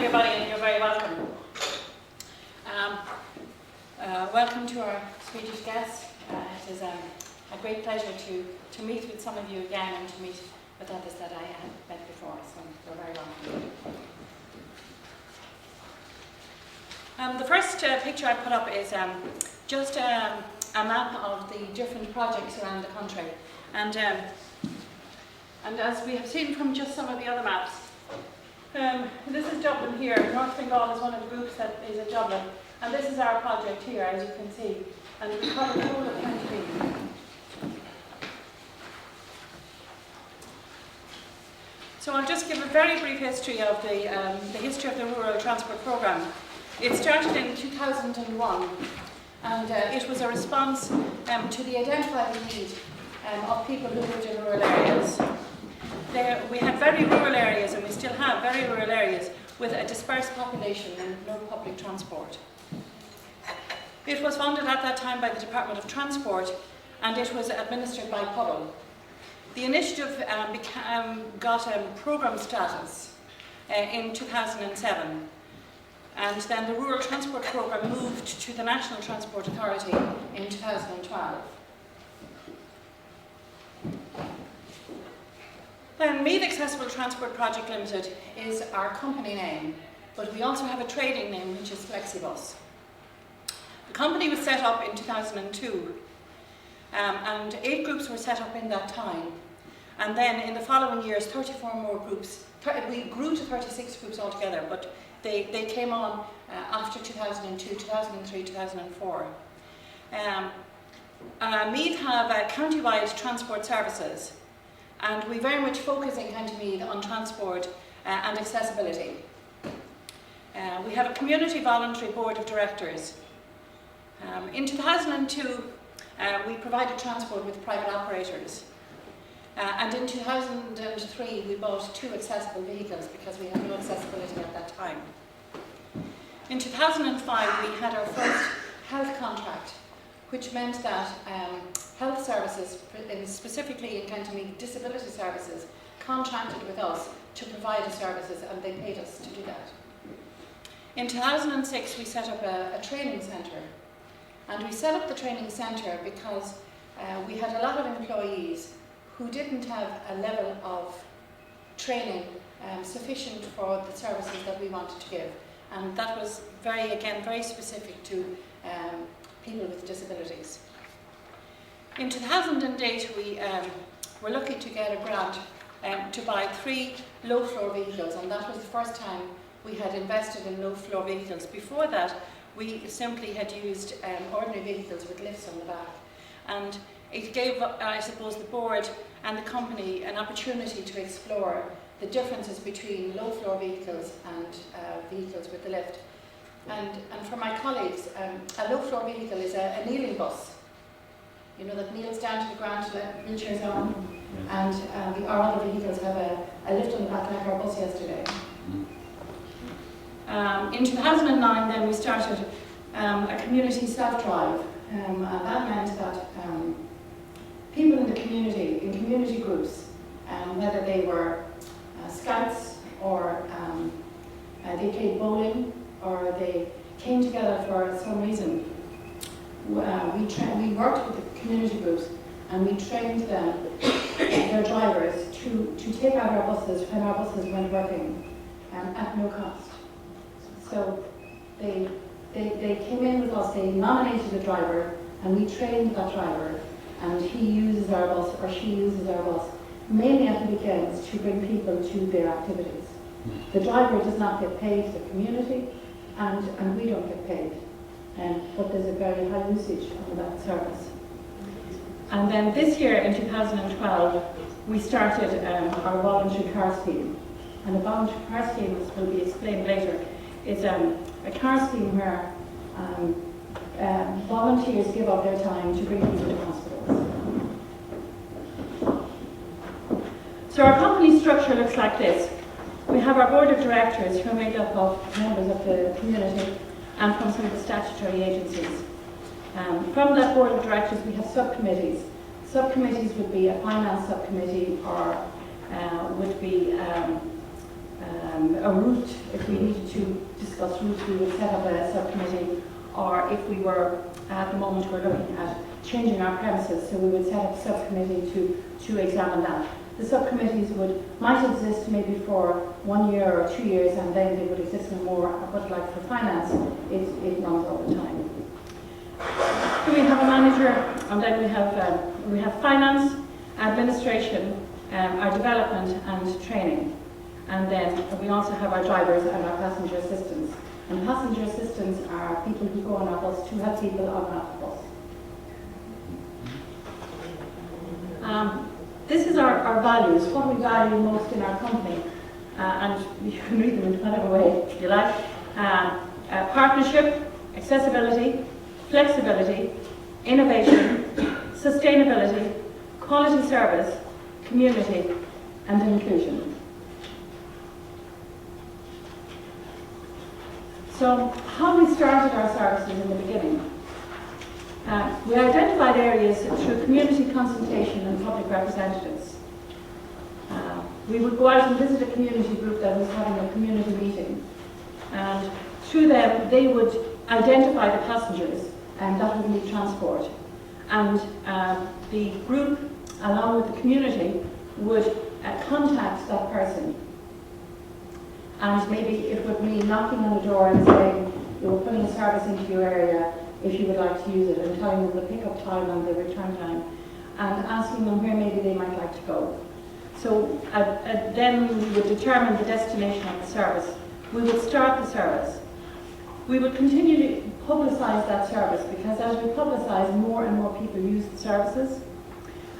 everybody, and you're very welcome. Welcome to our Swedish guests. It is a great pleasure to meet with some of you again and to meet with others that I haven't met before, so you're very welcome. The first picture I put up is just a map of the different projects around the country. And as we have seen from just some of the other maps, this is Dublin here. North Bengal is one of the groups that is at Dublin. And this is our project here, as you can see. And we cover the whole of County Meath. So I'll just give a very brief history of the history of the Rural Transport Programme. It started in 2001, and it was a response to the identified need of people who lived in rural areas. We had very rural areas, and we still have very rural areas, with a dispersed population and no public transport. It was funded at that time by the Department of Transport, and it was administered by Puddle. The initiative got programme status in 2007, and then the Rural Transport Programme moved to the National Transport Authority in 2012. Then Meath Accessible Transport Project Limited is our company name, but we also have a trading name, which is Flexibus. The company was set up in 2002, and 8 groups were set up in that time. And then in the following years, 34 more groups. We grew to 36 groups altogether, but they came on after 2002, 2003, 2004. Meath have county-wide transport services, and we very much focus in County Meath on transport and accessibility. We have a community voluntary board of directors. In 2002, we provided transport with private operators. And in 2003, we bought 2 accessible vehicles because we had no accessibility at that time. In 2005, we had our first health contract, which meant that health services, specifically in County Meath, disability services, contracted with us to provide the services, and they paid us to do that. In 2006, we set up a training centre. And we set up the training centre because we had a lot of employees who didn't have a level of training sufficient for the services that we wanted to give. And that was very specific to people with disabilities. In 2008, we were lucky to get a grant to buy 3 low-floor vehicles, and that was the first time we had invested in low-floor vehicles. Before that, we simply had used ordinary vehicles with lifts on the back. And it gave, I suppose, the board and the company an opportunity to explore the differences between low-floor vehicles and vehicles with the lift. And for my colleagues, a low-floor vehicle is a kneeling bus, you know, that kneels down to the ground to let wheelchairs on. And our other vehicles have a lift on the back like our bus yesterday. In 2009, then we started a community self-drive, and that meant that people in the community, in community groups, whether they were scouts or they played bowling or they came together for some reason, we worked with the community groups and we trained them, their drivers, to take out our buses when our buses weren't working at no cost. So they came in with us, they nominated a driver, and we trained that driver, and he uses our bus, or she uses our bus, mainly at the weekends to bring people to their activities. The driver does not get paid, the community, and we don't get paid, but there's a very high usage of that service. And then this year, in 2012, we started our voluntary car scheme, and the voluntary car scheme, as will be explained later, is a car scheme where volunteers give up their time to bring people to hospitals. So our company structure looks like this. We have our board of directors who are made up of members of the community and from some of the statutory agencies. From that board of directors we have subcommittees. Subcommittees would be a finance subcommittee or would be a route, if we needed to discuss routes, we would set up a subcommittee, or if we were, at the moment, we're looking at changing our premises, so we would set up a subcommittee to examine that. The subcommittees might exist maybe for 1 year or 2 years, and then they would exist no more, but like for finance, it runs all the time. So we have a manager, and then we have finance, administration, our development and training. And then we also have our drivers and our passenger assistants. And passenger assistants are people who go on our bus to help people on our bus. This is our values, what we value most in our company. And you can read them in whatever way you like. Partnership, accessibility, flexibility, innovation, sustainability, quality service, community, and inclusion. So, how we started our services in the beginning. We identified areas through community consultation and public representatives. We would go out and visit a community group that was having a community meeting. And through them, they would identify the passengers that would need transport. And the group, along with the community, would contact that person. And maybe it would mean knocking on the door and saying, we're putting a service into your area if you would like to use it, and telling them the pick-up time and the return time, and asking them where maybe they might like to go. So then we would determine the destination of the service. We would start the service. We would continue to publicise that service, because as we publicise, more and more people use the services,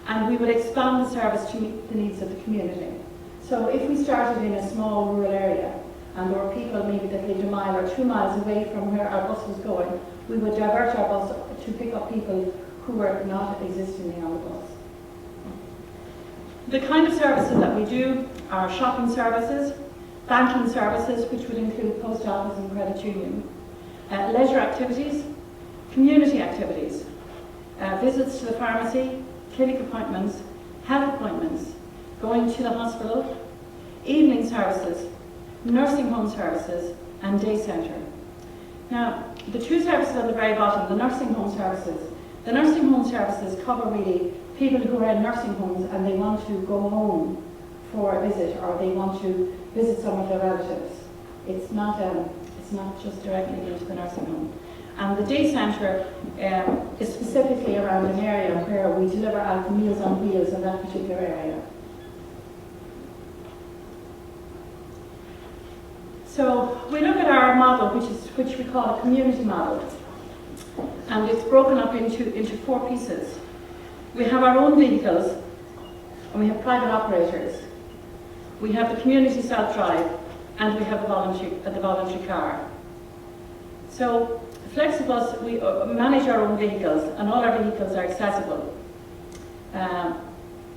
and we would expand the service to meet the needs of the community. So if we started in a small rural area, and there were people maybe that lived a mile or 2 miles away from where our bus was going, we would divert our bus to pick up people who were not existing on the bus. The kind of services that we do are shopping services, banking services, which would include post office and credit union, leisure activities, community activities, visits to the pharmacy, clinic appointments, health appointments, going to the hospital, evening services, nursing home services, and day centre. Now, the two services on the very bottom, the nursing home services. The nursing home services cover really people who are in nursing homes and they want to go home for a visit, or they want to visit some of their relatives. It's not just directly into the nursing home. And the day centre is specifically around an area where we deliver out meals on wheels in that particular area. So we look at our model, which we call a community model, and it's broken up into 4 pieces. We have our own vehicles, and we have private operators. We have the community self-drive, and we have the voluntary car. So Flexibus, we manage our own vehicles, and all our vehicles are accessible.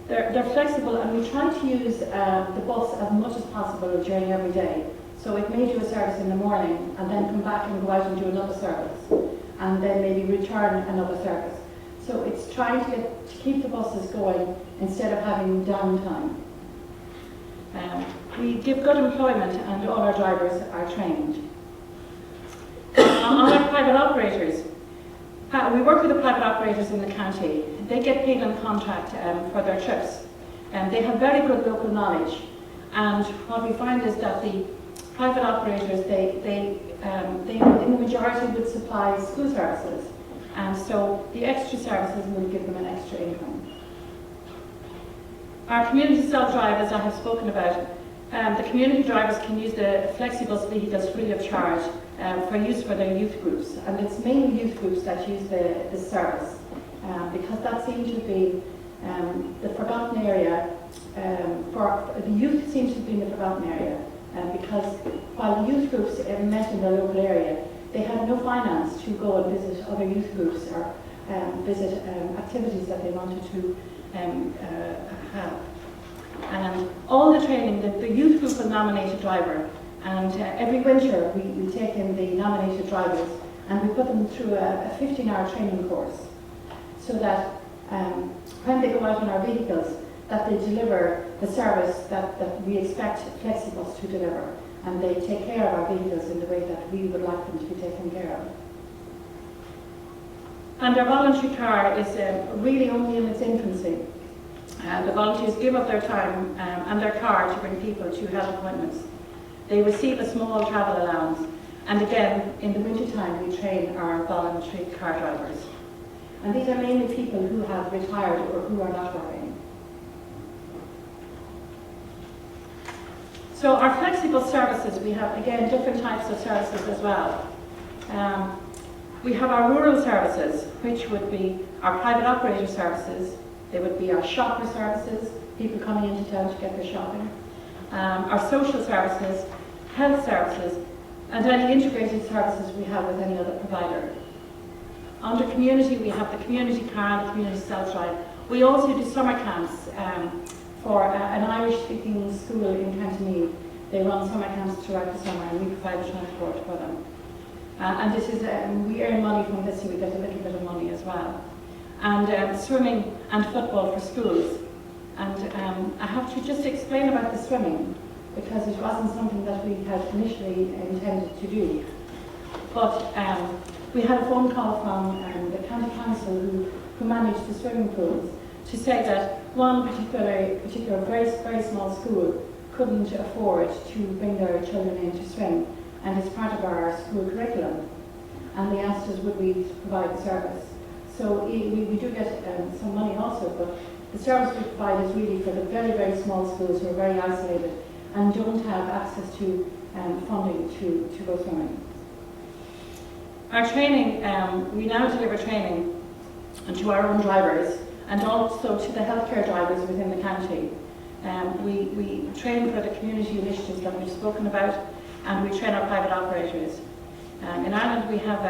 They're flexible, and we try to use the bus as much as possible during every day. So it may do a service in the morning and then come back and go out and do another service, and then maybe return another service. So it's trying to keep the buses going instead of having downtime. We give good employment, and all our drivers are trained. On our private operators, we work with the private operators in the county. They get paid on contract for their trips. They have very good local knowledge, and what we find is that the private operators, they in the majority would supply school services, and so the extra services will give them an extra income. Our community self-drive, as I have spoken about, the community drivers can use the Flexibus vehicles free of charge for use for their youth groups, and it's mainly youth groups that use the service, because that seems to be the forgotten area. For the youth seems to be in the forgotten area. Because while the youth groups met in the local area, they had no finance to go and visit other youth groups or visit activities that they wanted to have. And all the training, the youth group will nominate a driver, and every winter we take in the nominated drivers and we put them through a 15-hour training course, so that when they go out in our vehicles, that they deliver the service that we expect Flexibus to deliver, and they take care of our vehicles in the way that we would like them to be taken care of. And our voluntary car is really only in its infancy. The volunteers give up their time and their car to bring people to health appointments. They receive a small travel allowance, and again, in the winter time, we train our voluntary car drivers. And these are mainly people who have retired or who are not working. So our Flexibus services, we have again different types of services as well. We have our rural services, which would be our private operator services. They would be our shopper services, people coming into town to get their shopping. Our social services, health services, and any integrated services we have with any other provider. Under community, we have the community car and the community self-drive. We also do summer camps for an Irish-speaking school in County Meath. They run summer camps throughout the summer, and we provide the transport for them. And this is, we earn money from this, so we get a little bit of money as well. And swimming and football for schools. And I have to just explain about the swimming, because it wasn't something that we had initially intended to do. But we had a phone call from the county council who managed the swimming pools to say that one particular very, very small school couldn't afford to bring their children in to swim, and it's part of our school curriculum. And they asked us would we provide the service. So we do get some money also, but the service we provide is really for the very, very small schools who are very isolated and don't have access to funding to go swimming. Our training, we now deliver training to our own drivers and also to the healthcare drivers within the county. We train for the community initiatives that we've spoken about, and we train our private operators. In Ireland we have,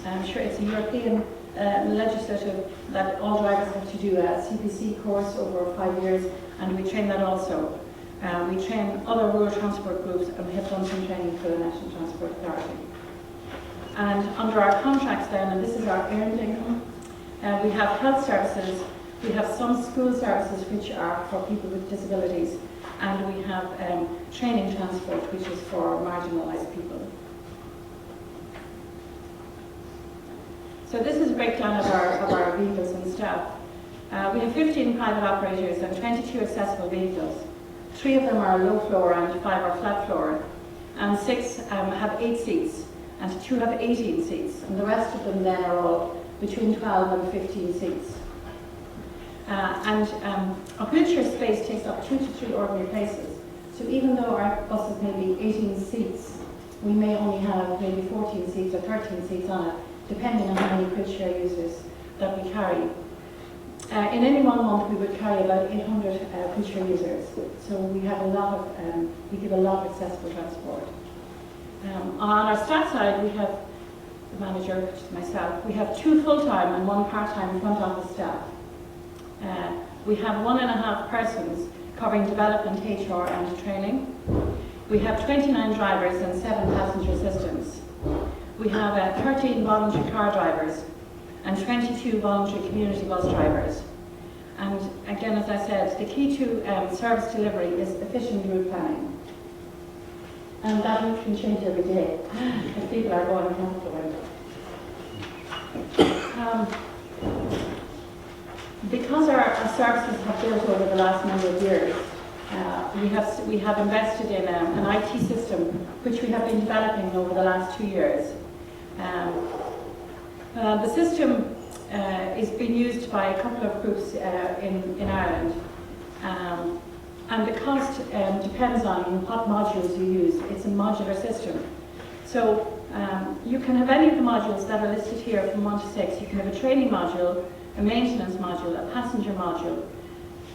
I'm sure it's a European legislative that all drivers have to do a CPC course over 5 years, and we train that also. We train other rural transport groups, and we have done some training for the National Transport Authority. And under our contracts then, and this is our earned income, we have health services, we have some school services which are for people with disabilities, and we have training transport which is for marginalised people. So this is a breakdown of our vehicles and staff. We have 15 private operators and 22 accessible vehicles. 3 of them are low floor and 5 are flat floor, and 6 have 8 seats, and 2 have 18 seats, and the rest of them then are all between 12 and 15 seats. A wheelchair space takes up 2 to 3 ordinary places. So even though our buses may be 18 seats, we may only have maybe 14 seats or 13 seats on it, depending on how many wheelchair users that we carry. In any one month we would carry about 800 wheelchair users. So we have a lot of, we give a lot of accessible transport. On our staff side we have the manager, which is myself. We have 2 full-time and 1 part-time front office staff. We have 1.5 persons covering development, HR and training. We have 29 drivers and 7 passenger assistants. We have 13 voluntary car drivers and 22 voluntary community bus drivers. And again, as I said, the key to service delivery is efficient route planning. And that route can change every day if people are going half the way. Because our services have built over the last number of years, we have invested in an IT system which we have been developing over the last 2 years. The system is being used by a couple of groups in Ireland, and the cost depends on what modules you use. It's a modular system. So you can have any of the modules that are listed here from 1 to 6. You can have a training module, a maintenance module, a passenger module,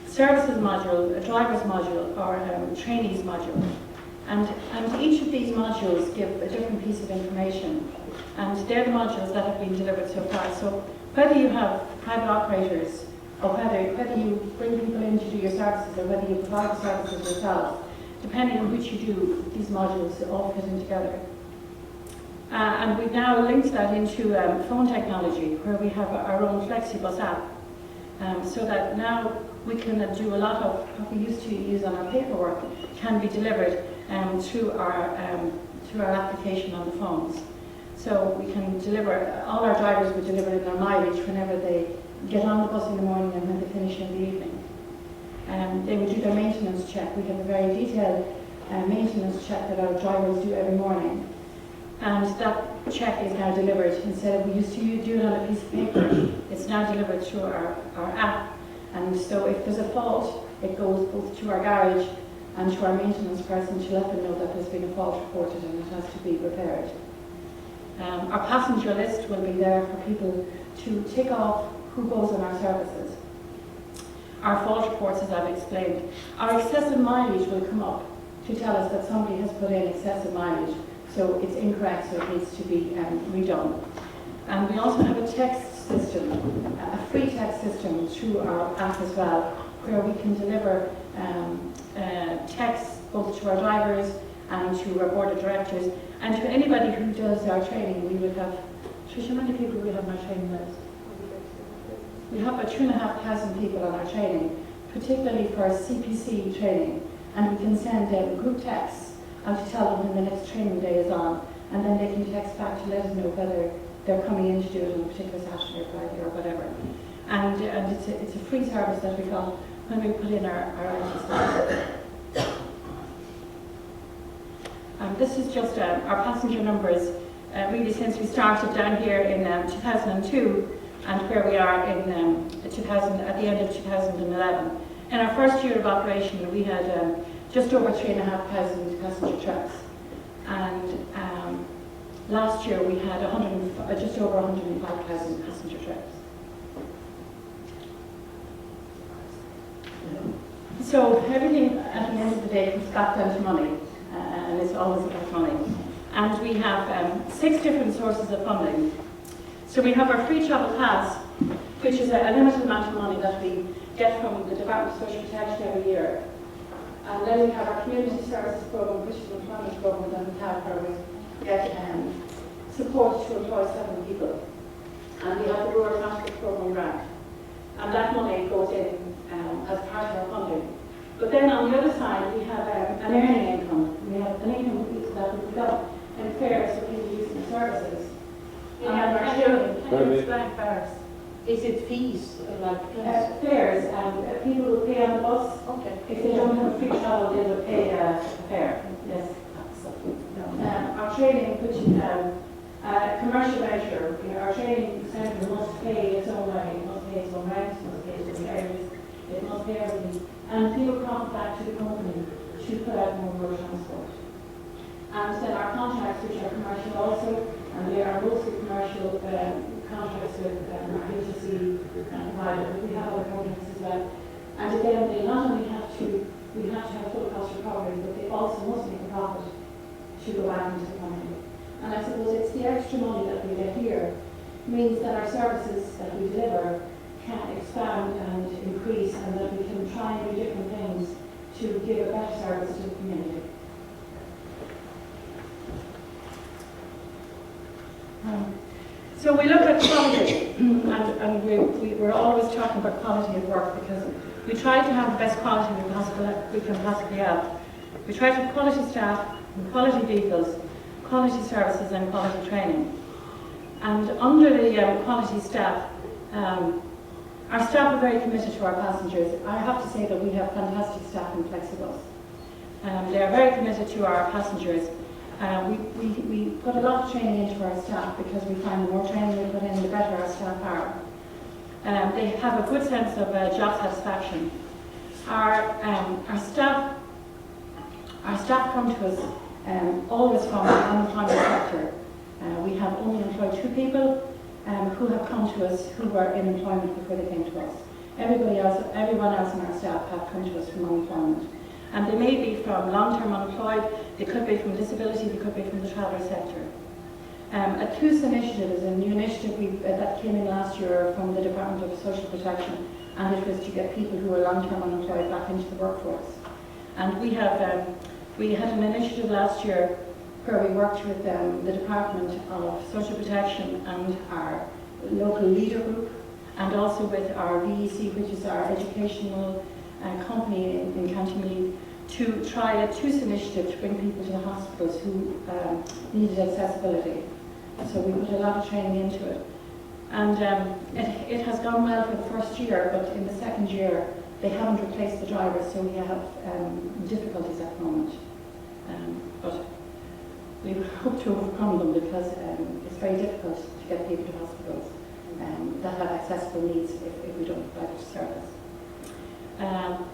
services module, a driver's module, or a trainees module. And each of these modules give a different piece of information. And they're the modules that have been delivered so far. So whether you have private operators, or whether you bring people in to do your services, or whether you provide the services yourself, depending on which you do, these modules all fit in together. And we've now linked that into phone technology, where we have our own Flexibus app, so that now we can do a lot of what we used to use on our paperwork can be delivered through our application on the phones. So we can deliver, all our drivers will deliver in their mileage whenever they get on the bus in the morning and when they finish in the evening. They would do their maintenance check. We have a very detailed maintenance check that our drivers do every morning. And that check is now delivered, instead of we used to do it on a piece of paper, it's now delivered through our app. And so if there's a fault, it goes both to our garage and to our maintenance person to let them know that there's been a fault reported and it has to be repaired. Our passenger list will be there for people to tick off who goes on our services. Our fault reports, as I've explained. Our excessive mileage will come up to tell us that somebody has put in excessive mileage, so it's incorrect, so it needs to be redone. And we also have a text system, a free text system through our app as well, where we can deliver texts both to our drivers and to our board of directors and to anybody who does our training. We would have, Tricia, how many people do we have on our training list? We have about 2,500 people on our training, particularly for CPC training, and we can send them group texts out to tell them when the next training day is on, and then they can text back to let us know whether they're coming in to do it on a particular Saturday or Friday or whatever. And it's a free service that we got when we put in our IT system. This is just our passenger numbers, really since we started down here in 2002 and where we are in at the end of 2011. In our first year of operation, we had just over 3,500 passenger trucks, and last year we had just over 105,000 passenger trucks. So everything at the end of the day comes back down to money, and it's always about money. And we have 6 different sources of funding. So we have our free travel pass, which is a limited amount of money that we get from the Department of Social Protection every year. And then we have our community services program, which is an employment program that we have where we get support to employ 7 people. And we have the rural transport program grant. And that money goes in as part of our funding. But then on the other side, we have an earning income. We have an income that we got in fares for people using the services. Can you explain fares? Is it fees? Fares, people will pay on the bus. Okay. If they don't have free travel, they will pay a fare. Yes. Our training, which is commercial measure, our training centre must pay its own way, it must pay its own rent, it must pay its own areas, it must pay everything. And people come back to the company to put out more road transport. And then our contracts, which are commercial also, and they are mostly commercial contracts with our agency provider, but we have other contracts as well. And again, they not only have to have full cost recovery, but they also must make a profit to go back into the company. And I suppose it's the extra money that we get here means that our services that we deliver can expand and increase, and that we can try and do different things to give a better service to the community. So we look at quality, and we're always talking about quality of work, because we try to have the best quality we can possibly have. We try to have quality staff, quality vehicles, quality services and quality training. And under the quality staff, our staff are very committed to our passengers. I have to say that we have fantastic staff in Flexibus. They are very committed to our passengers. We put a lot of training into our staff, because we find the more training we put in, the better our staff are. They have a good sense of job satisfaction. Our staff come to us always from the unemployment sector. We have only employed 2 people who have come to us who were in employment before they came to us. Everyone else in our staff have come to us from unemployment. And they may be from long-term unemployed, they could be from disability, they could be from the traveller sector. A TOOS initiative is a new initiative that came in last year from the Department of Social Protection, and it was to get people who are long-term unemployed back into the workforce. And we had an initiative last year where we worked with the Department of Social Protection and our local leader group, and also with our VEC, which is our educational company in County Meath, to try a TOOS initiative to bring people to the hospitals who needed accessibility. So we put a lot of training into it. And it has gone well for the first year, but in the second year they haven't replaced the drivers, so we have difficulties at the moment. But we hope to overcome them because it's very difficult to get people to hospitals that have accessible needs if we don't provide a service.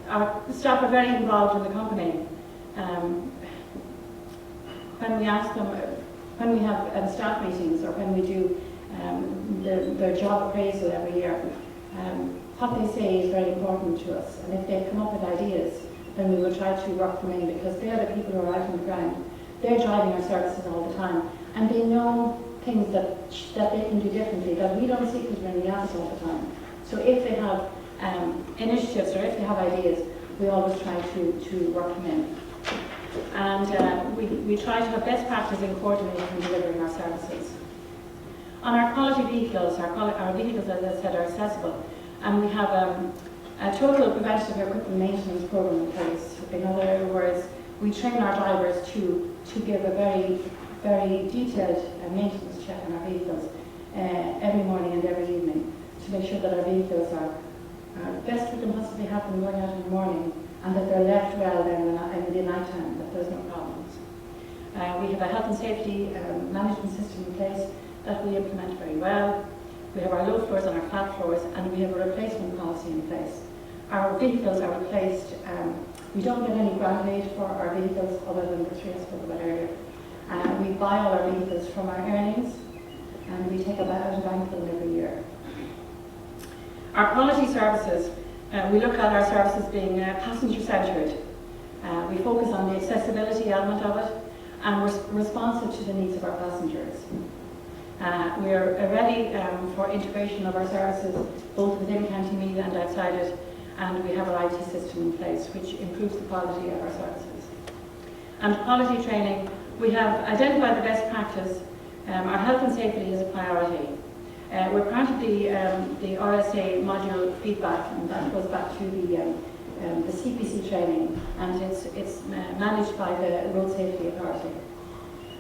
Our staff are very involved in the company. When we ask them, when we have staff meetings or when we do their job appraisal every year, what they say is very important to us. And if they come up with ideas, then we will try to work them in, because they're the people who are out on the ground. They're driving our services all the time, and they know things that they can do differently that we don't see because we're in the office all the time. So if they have initiatives or if they have ideas, we always try to work them in. And we try to have best practice in coordinating and delivering our services. On our quality vehicles, our vehicles, as I said, are accessible, and we have a total preventative equipment maintenance program in place. In other words, we train our drivers to give a very, very detailed maintenance check on our vehicles every morning and every evening to make sure that our vehicles are the best we can possibly have them going out in the morning, and that they're left well then in the night time, that there's no problems. We have a health and safety management system in place that we implement very well. We have our low floors and our flat floors, and we have a replacement policy in place. Our vehicles are replaced. We don't get any grant aid for our vehicles other than the three I spoke about earlier. We buy all our vehicles from our earnings, and we take a bank for them every year. Our quality services, we look at our services being passenger-centred. We focus on the accessibility element of it, and we're responsive to the needs of our passengers. We are ready for integration of our services both within County Meath and outside it, and we have our IT system in place which improves the quality of our services. And quality training, we have identified the best practice. Our health and safety is a priority. We're part of the RSA module feedback, and that goes back to the CPC training, and it's managed by the Road Safety Authority.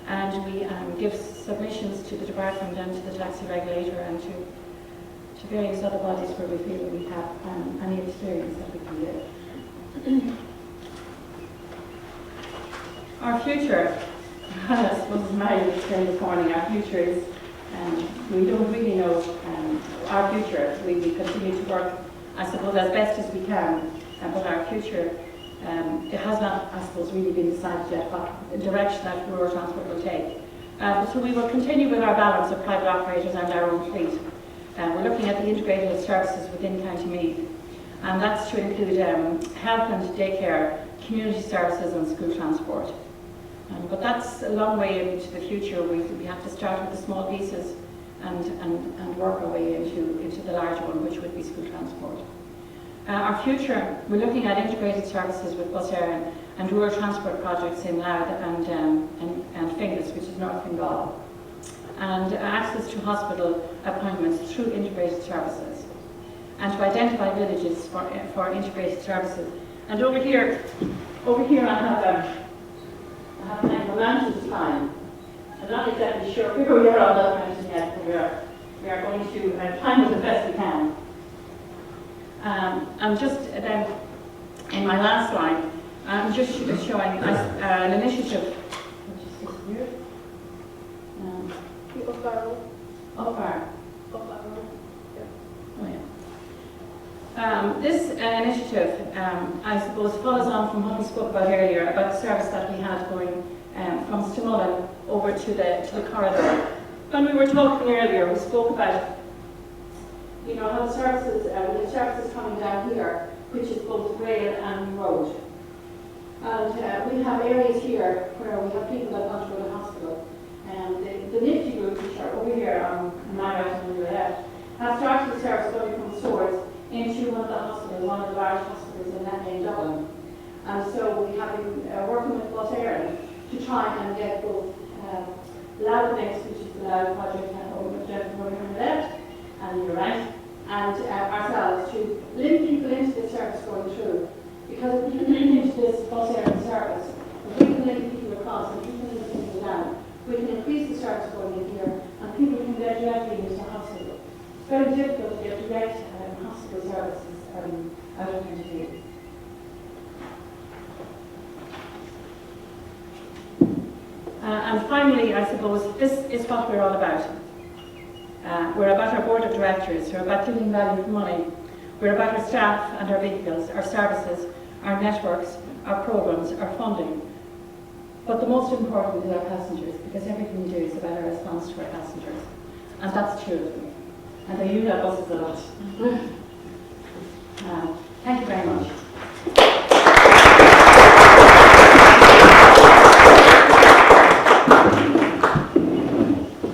And we give submissions to the department and to the taxi regulator and to various other bodies where we feel that we have any experience that we can give. Our future, I suppose as Mary was saying this morning, our future is, we don't really know our future. We continue to work, I suppose, as best as we can, but our future, it has not, I suppose, really been decided yet what direction that rural transport will take. So we will continue with our balance of private operators and our own fleet. We're looking at the integrated services within County Meath, and that's to include health and daycare, community services and school transport. But that's a long way into the future. We have to start with the small pieces and work our way into the larger one, which would be school transport. Our future, we're looking at integrated services with Bus Éireann and rural transport projects in Louth and Finglas, which is North Fingal, and access to hospital appointments through integrated services, and to identify villages for integrated services. And over here I have kind of a mountain time. I'm not exactly sure where we are on that mountain yet, but we are going to climb it the best we can. I'm just then, in my last slide, I'm just showing an initiative, which is this here. This initiative, I suppose, follows on from what we spoke about earlier, about the service that we had going from Stamullen over to the corridor. When we were talking earlier, we spoke about how the services, we have services coming down here, which is both rail and road. And we have areas here where we have people that want to go to hospital. The Nifty group, which are over here on my right and on your left, have started the service going from Swords into one of the hospitals, one of the large hospitals in Dublin. And so we have been working with Bus Éireann to try and get both Louth Next, which is the Louth project, over the gentleman on the left and your right, and bus area service. If we can link people across, and we can link people down, we can increase the service going in here, and people can get directly into the hospital. It's very difficult to get direct hospital services out of County. And finally, I suppose, this is what we're all about. We're about our board of directors, we're about giving value for money, we're about our staff and our vehicles, our services, our networks, our programmes, our funding. But the most important is our passengers, because everything we do is about our response to our passengers. And that's true of them. And they use our buses a lot. Thank you very much.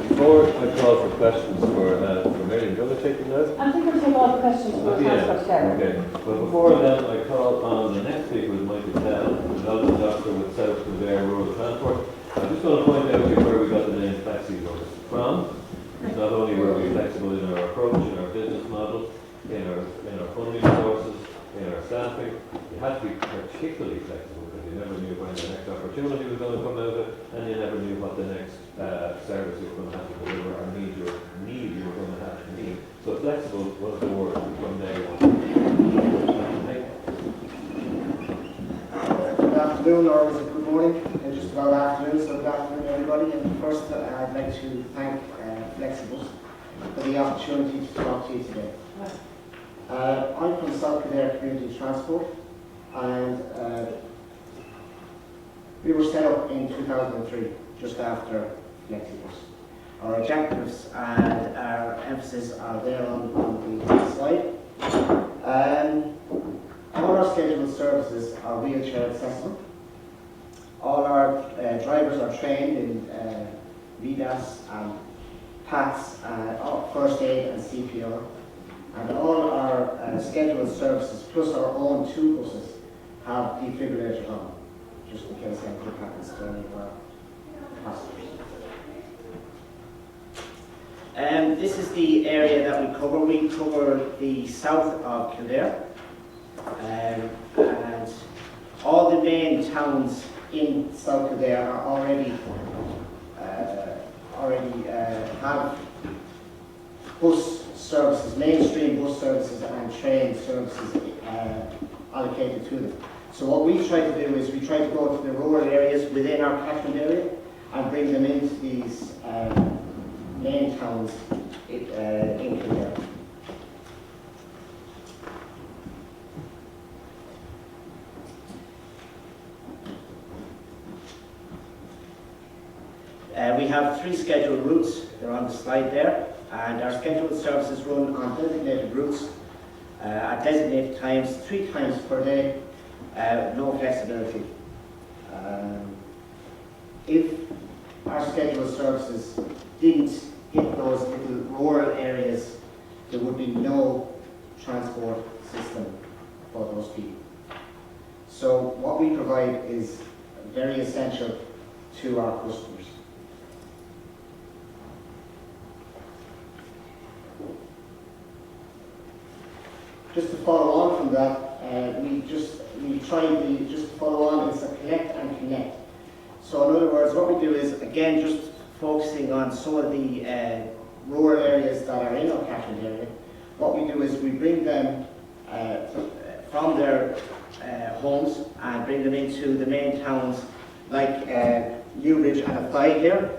Before I call for questions for Mary, do you want to take them now? I think we'll take all the questions from the transport chair. Okay. But before then, I call on the next speaker, Michael Tell, development doctor with South Kildare Rural Transport. I'm just going to point out here where we got the name Flexibus from. Not only were we flexible in our approach, in our business model, in our funding sources, in our staffing, you had to be particularly flexible because you never knew when the next opportunity was going to come out of it, and you never knew what the next service you were going to have to deliver or need you were going to have to meet. So flexible was the word from day one. Good afternoon, or was it good morning? Just about afternoon, so good afternoon everybody. And first I'd like to thank Flexibus for the opportunity to talk to you today. I'm from South Kildare Community Transport, and we were set up in 2003, just after Flexibus. Our objectives and our emphasis are there on the slide. All our scheduled services are wheelchair accessible. All our drivers are trained in VDAS and PATS, first aid and CPR. And all our scheduled services, plus our own 2 buses, have defibrillators on, just in case anything happens to any of our passengers. This is the area that we cover. We cover the south of Kildare, and all the main towns in South Kildare are already have bus services, mainstream bus services and train services allocated to them. So what we try to do is we try to go to the rural areas within our catchment area and bring them into these main towns in Kildare. We have 3 scheduled routes, they're on the slide there, and our scheduled services run on designated routes at designated times, 3 times per day, no flexibility. If our scheduled services didn't hit those little rural areas, there would be no transport system for those people. So what we provide is very essential to our customers. Just to follow on from that, we try to follow on, it's a collect and connect. So in other words, what we do is, again, just focusing on some of the rural areas that are in our catchment area, what we do is we bring them from their homes and bring them into the main towns like Newbridge and Athy here.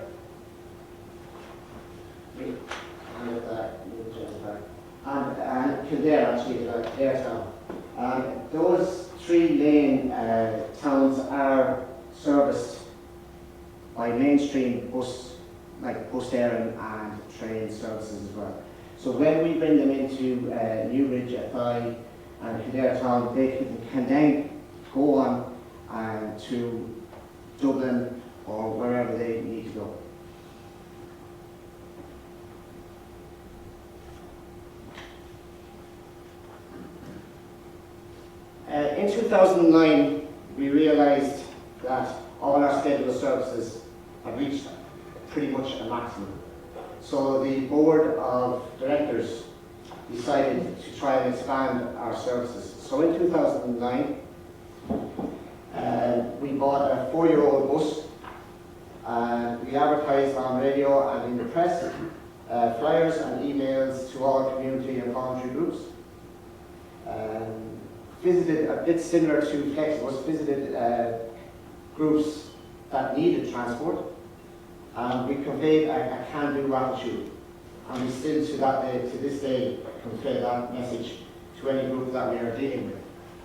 And Kildare, actually, Kildare town. Those 3 main towns are serviced by mainstream bus, like bus airing and train services as well. So when we bring them into Newbridge, Athy and Kildare town, they can then go on to Dublin or wherever they need to go. In 2009, we realised that all our scheduled services have reached pretty much a maximum. So the board of directors decided to try and expand our services. So in 2009, We bought a 4-year-old bus, and we advertised on radio and in the press, flyers and emails to all community and voluntary groups. Visited, a bit similar to Flexibus, visited groups that needed transport, and we conveyed a can-do attitude. And we still, to this day, convey that message to any group that we are dealing with.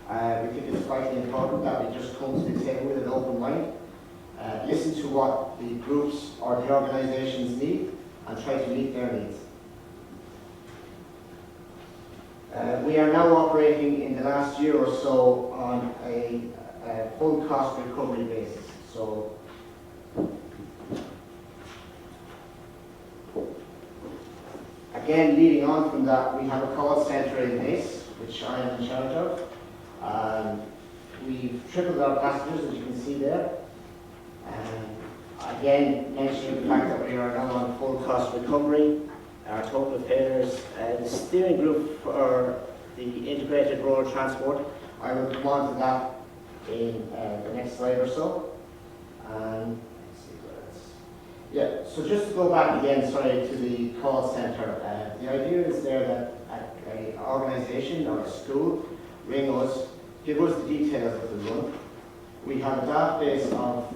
We think it's vitally important that we just come to the table with an open mind, listen to what the groups or the organisations need, and try to meet their needs. We are now operating in the last year or so on a full cost recovery basis. So, again, leading on from that, we have a call centre in Meath, which I am in charge of. We've tripled our passengers, as you can see there. Again, mentioning the fact that we are now on full cost recovery. Our total fares, the steering group for the integrated rural transport, I will come on to that in the next slide or so. Let's see where it's. Yeah, so just to go back again, sorry, to the call centre. The idea is there that an organisation or a school ring us, give us the details of the run. We have a database of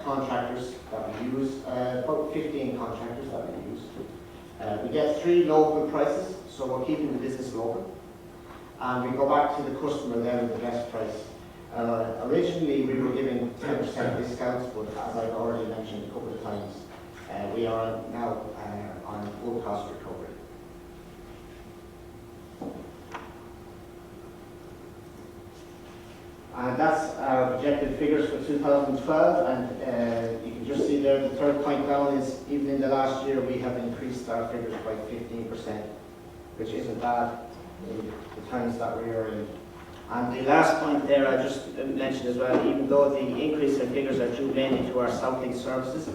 contractors that we use, about 15 contractors that we use. We get 3 local prices, so we're keeping the business local. And we go back to the customer then with the best price. Originally, we were giving 10% discounts, but as I've already mentioned a couple of times, we are now on full cost recovery. And that's our projected figures for 2012, and you can just see there the third point down is even in the last year we have increased our figures by 15%, which isn't bad in the times that we are in. And the last point there I just mentioned as well, even though the increase in figures are due mainly to our Southing services,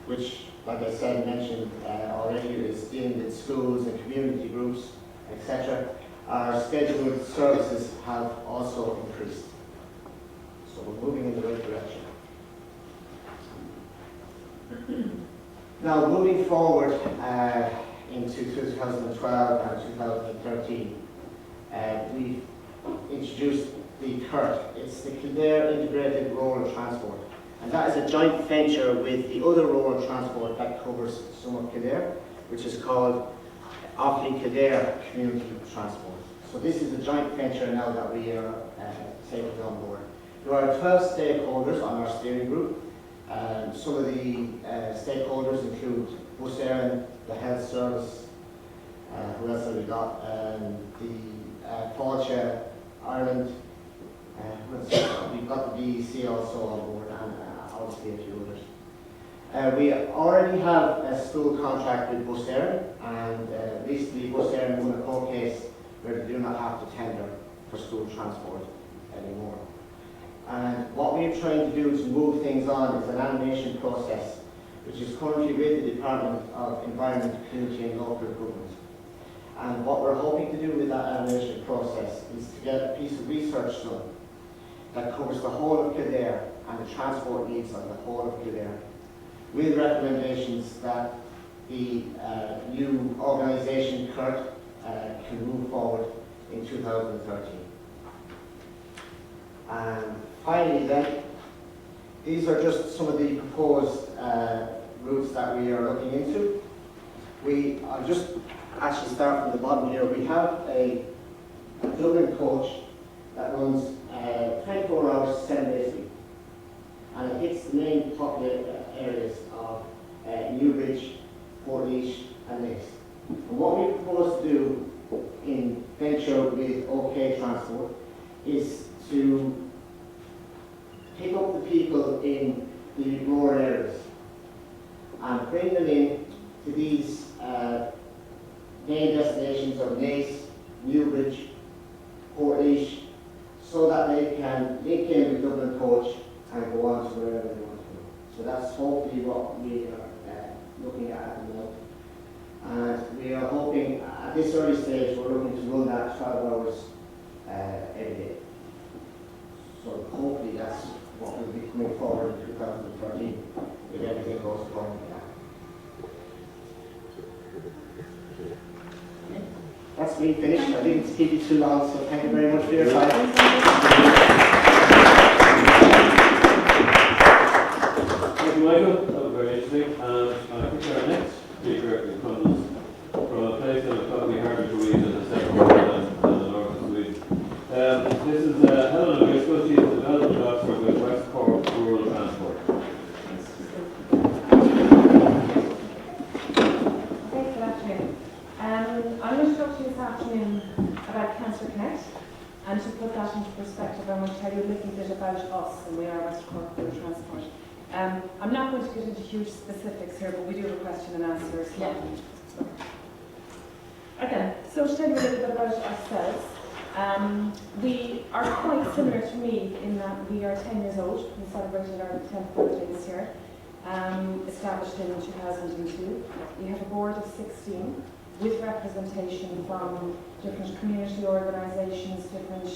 which, like I said, mentioned already, is dealing with schools and community groups, etc., our scheduled services have also increased. So we're moving in the right direction. Now, moving forward into 2012 and 2013, we've introduced the CURT. It's the Kildare Integrated Rural Transport. And that is a joint venture with the other rural transport that covers some of Kildare, which is called Offaly Kildare Community Transport. So this is a joint venture now that we are taking on board. There are 12 stakeholders on our steering group. Some of the stakeholders include Bus Éireann, the Health Service, who else have we got? The Fáilte Ireland, we've got the DEC also on board, and obviously a few others. We already have a school contract with Bus Éireann, and recently Bus Éireann won a court case where they do not have to tender for school transport anymore. And what we're trying to do to move things on is an animation process, which is currently with the Department of Environment, Community and Local Government. And what we're hoping to do with that animation process is to get a piece of research done that covers the whole of Kildare and the transport needs of the whole of Kildare, with recommendations that the new organisation, CURT, can move forward in 2013. And finally then, these are just some of the proposed routes that we are looking into. I'll just actually start from the bottom here. We have a Dublin coach that runs 24 hours, 7 days a week. And it hits the main populated areas of Newbridge, Portlaoise and Meath. And what we propose to do in venture with OK Transport is to pick up the people in the rural areas and bring them in to these main destinations of Meath, Newbridge, Portlaoise, so that they can link in with Dublin Coach and go on to wherever they want to go. So that's hopefully what we are looking at the moment. And we are hoping, at this early stage, we're looking to run that 12 hours every day. So hopefully that's coming forward in 2013 if everything goes according to plan. That's me finished. I didn't keep you too long, so thank you very much for your time. Thank you, Michael. That was very interesting. And I think our next speaker comes from a place that will probably harder to read as a second word than the north of Sweden. This is Helen O'Driscoll. She's the Development Officer with West Cork Rural Transport. Okay, good afternoon. I'm going to talk to you this afternoon about Cancer Connect, and to put that into perspective, I'm going to tell you a little bit about us, and we are West Cork Rural Transport. I'm not going to get into huge specifics here, but we do have a question and answer as well. Okay, so to tell you a little bit about ourselves, we are quite similar to Meath in that we are 10 years old. We celebrated our 10th birthday this year, established in 2002. We have a board of 16 with representation from different community organisations, different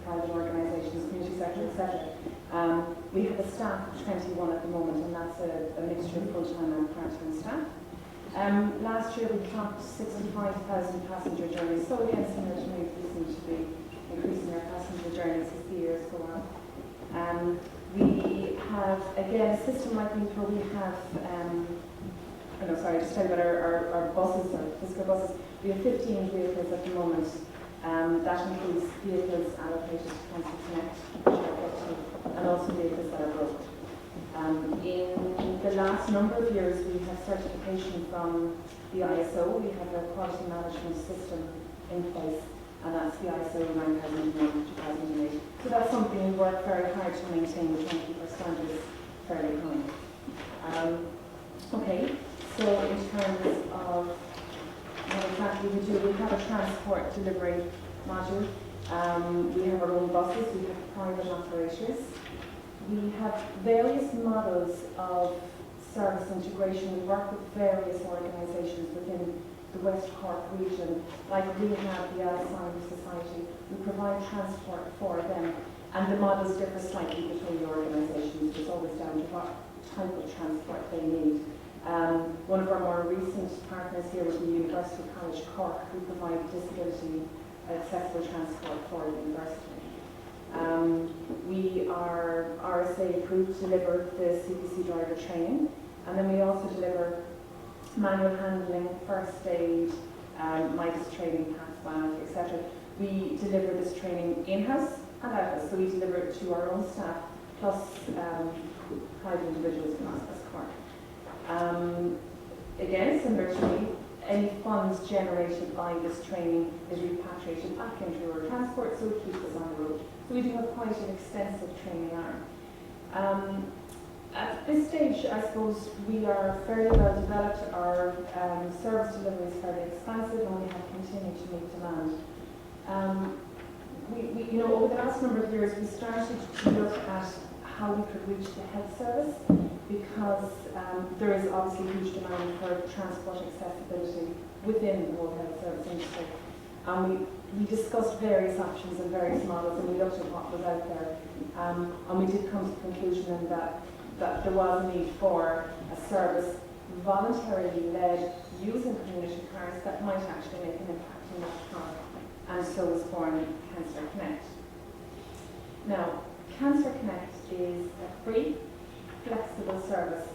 private organisations, community sector, etc. We have a staff of 21 at the moment, and that's a mixture of full-time and part-time staff. Last year we clocked 65,000 passenger journeys, so again, similar to me, we seem to be increasing our passenger journeys as the years go on. We have, again, a system like Louth where we have, just tell you about our buses, our physical buses. We have 15 vehicles at the moment. That includes vehicles allocated to Cancer Connect, which I'll get to, and also vehicles that are broke. In the last number of years, we have certification from the ISO. We have a quality management system in place, and that's the ISO 9001-2008. So that's something we work very hard to maintain. We try to keep our standards fairly high. Okay, so in terms of what exactly we do, we have a transport delivery module. We have our own buses. We have private operators. We have various models of service integration. We work with various organisations within the West Cork region, like we have the Alzheimer's Society. We provide transport for them, and the models differ slightly between the organisations. It's always down to what type of transport they need. One of our more recent partners here was the University College Cork, who provide disability accessible transport for the university. We are RSA approved to deliver the CPC driver training, and then we also deliver manual handling, first aid, MICE training, PATH, etc. We deliver this training in-house and out-house, so we deliver it to our own staff plus private individuals from West Cork. Again, similar to me, any funds generated by this training is repatriated back into rural transport, so it keeps us on the road. So we do have quite an extensive training arm. At this stage, I suppose we are fairly well developed. Our service delivery is fairly expansive, and we have continued to meet demand. Over the last number of years, we started to look at how we could reach the health service, because there is obviously huge demand for transport accessibility within the whole health service industry. We discussed various options and various models, and we looked at what was out there. And we did come to the conclusion that there was a need for a service voluntarily led using community cars that might actually make an impact in that car. And so was born Cancer Connect. Now, Cancer Connect is a free, flexible service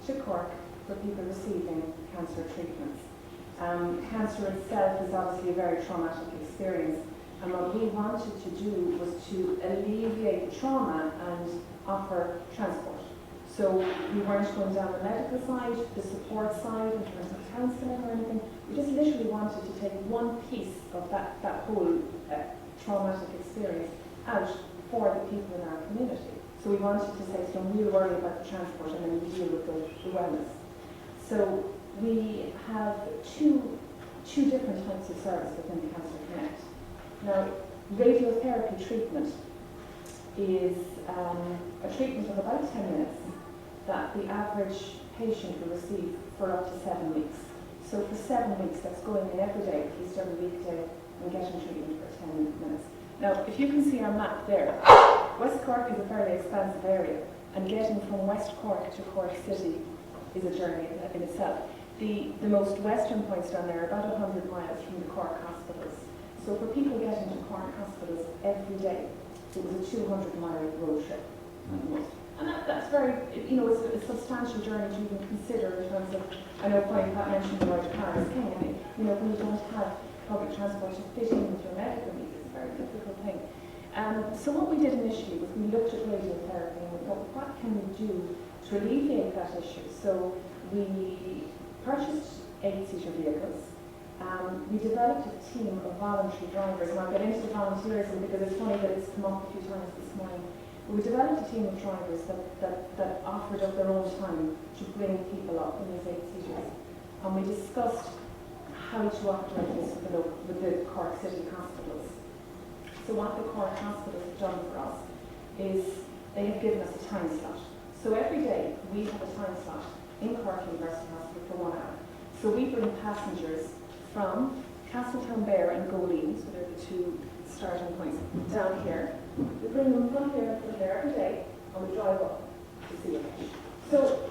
to Cork for people receiving cancer treatments. Cancer itself is obviously a very traumatic experience, and what we wanted to do was to alleviate the trauma and offer transport. So we weren't going down the medical side, the support side, in terms of counselling or anything. We just literally wanted to take one piece of that whole traumatic experience out for the people in our community. So we wanted to say, so we'll worry about the transport and then we deal with the wellness. So we have two different types of service within Cancer Connect. Now, radiotherapy treatment is a treatment of about 10 minutes that the average patient will receive for up to 7 weeks. So for 7 weeks, that's going in every day, at least every weekday, and getting treatment for 10 minutes. Now, if you can see our map there, West Cork is a fairly expansive area, and getting from West Cork to Cork City is a journey in itself. The most western points down there are about 100 miles from the Cork hospitals. So for people getting to Cork hospitals every day, it was a 200-mile road trip. And that's very, it's a substantial journey to even consider in terms of, I know Pat mentioned the right car is king, and when you don't have public transport to fit in with your medical needs, it's a very difficult thing. So what we did initially was we looked at radiotherapy and we thought, what can we do to alleviate that issue? So we purchased 8-seater vehicles. We developed a team of voluntary drivers, and I'll get into the volunteerism because it's funny that it's come up a few times this morning. We developed a team of drivers that offered up their own time to bring people up in these 8-seaters. And we discussed how to operate this with the Cork City hospitals. So what the Cork hospitals have done for us is they have given us a time slot. So every day we have a time slot in Cork University Hospital for 1 hour. So we bring passengers from Castletownbere and Goleen, so they're the two starting points, down here. We bring them from here to there every day, and we drive up to see them. So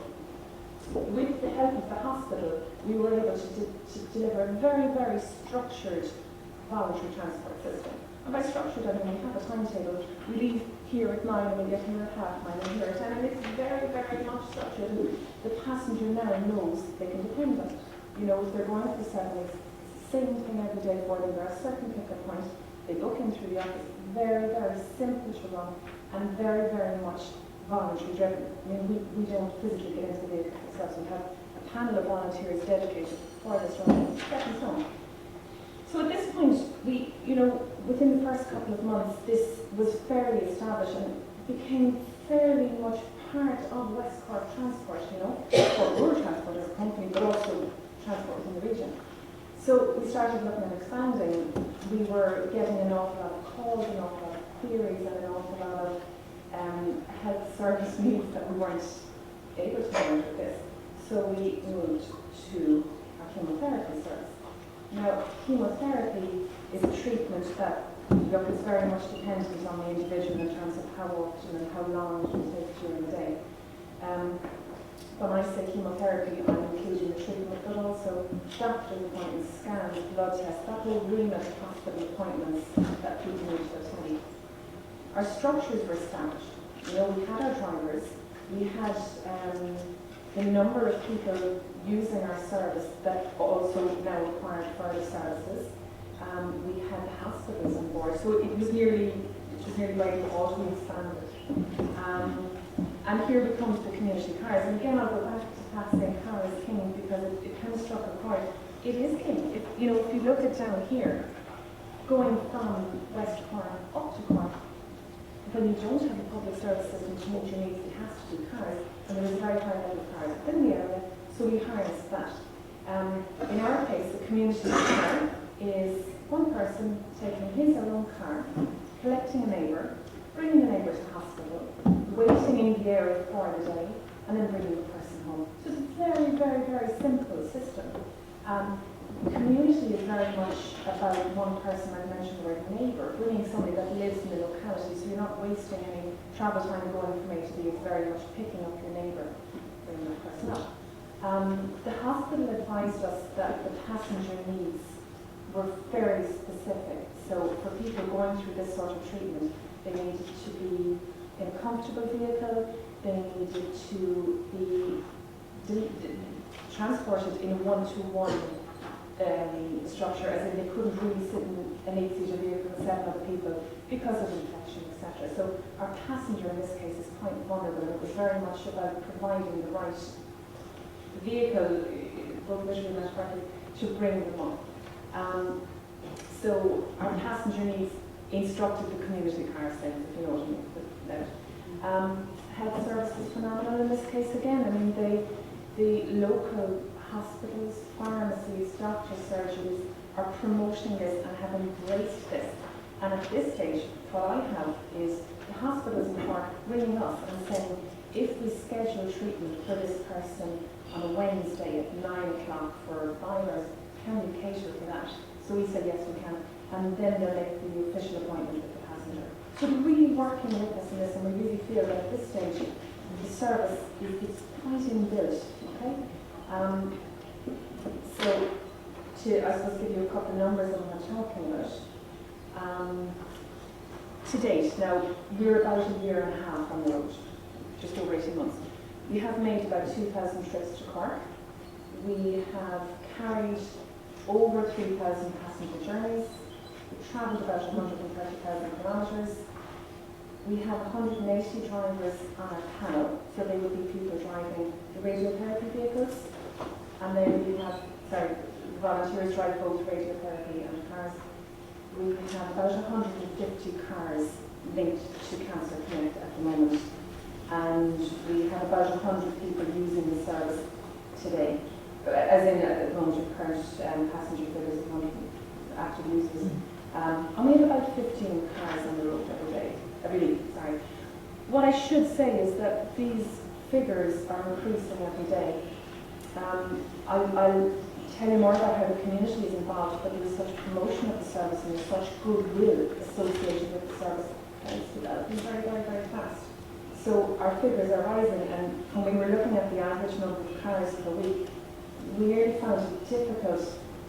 with the help of the hospital, we were able to deliver a very, very structured voluntary transport system. And by structured, I mean we have a timetable. We leave here at 9 and we get here at 9:30 and here at 10, and it's very, very much structured. And the passenger now knows they can depend on it. If they're going for 7 weeks, it's the same thing every day for them. There are certain pickup points. They book in through the office. Very, very simple to run and very, very much voluntary driven. I mean, we don't physically get into the vehicle ourselves. We have a panel of volunteers dedicated for this run. Set in stone. So at this point, we, within the first couple of months, this was fairly established and became fairly much part of West Cork transport, for rural transport as a company, but also transport in the region. So we started looking at expanding. We were getting an awful lot of calls, an awful lot of queries, and an awful lot of health service needs that we weren't able to manage with this. So we moved to our chemotherapy service. Now, chemotherapy is a treatment that is very much dependent on the individual in terms of how often and how long it will take during the day. When I say chemotherapy, I'm including the treatment, but also doctor's appointments, scans, blood tests, that whole remit of hospital appointments that people need to attend. Our structures were established. We had our drivers, we had the number of people using our service that also now required further services. We had the hospitals on board, so it was nearly ready to be expanded. And here becomes the community cars. And again, I'll go back to Pat saying car is king because it kind of struck a chord. It is king. If you look at down here, going from West Cork up to Cork, when you don't have a public service system to meet your needs, it has to be cars. And there is a very high level of cars within the area, so we harness that. In our case, the community car is one person taking his or her own car, collecting a neighbour, bringing the neighbour to hospital, waiting in the area for the day, and then bringing the person home. So it's a very, very, very simple system. Community is very much about one person. I mentioned the word neighbour, bringing somebody that lives in the locality, so you're not wasting any travel time going from A to B. It's very much picking up your neighbour, bringing that person up. The hospital advised us that the passenger needs were fairly specific. So for people going through this sort of treatment, they needed to be in a comfortable vehicle, they needed to be transported in a one-to-one structure, as in they couldn't really sit in an 8-seater vehicle with 7 other people because of infection, etc. So our passenger in this case is quite vulnerable, and it was very much about providing the right vehicle, both literally and metaphorically, to bring them up. So our passenger needs instructed the community car sense, if you know what I mean. Health services phenomenal in this case again. I mean, the local hospitals, pharmacies, doctors, surgeries are promoting this and have embraced this. And at this stage, what I have is the hospitals in Cork ringing us and saying, if we schedule treatment for this person on a Wednesday at 9 o'clock for 5 hours, can we cater for that? So we said, yes, we can. And then they'll make the official appointment with the passenger. So they're really working with us in this, and we really feel that at this stage the service is quite inbuilt. Okay. So to I suppose give you a couple of numbers on what I'm talking about. To date, now we're about a year and a half on the road, just over 18 months. We have made about 2,000 trips to Cork. We have carried over 3,000 passenger journeys. We've travelled about 130,000 kilometres. We have 180 drivers on our panel, so they would be people driving the radiotherapy vehicles. And then we have, volunteers drive both radiotherapy and cars. We have about 150 cars linked to Cancer Connect at the moment. And we have about 100 people using the service today, as in at the moment of current passenger figures of 100 active users. And we have about 15 cars on the road every week. What I should say is that these figures are increasing every day. I'll tell you more about how the community is involved, but there is such promotion of the service and there's such goodwill associated with the service, and it's developing very, very, very fast. So our figures are rising, and when we were looking at the average number of cars per week, we really found it difficult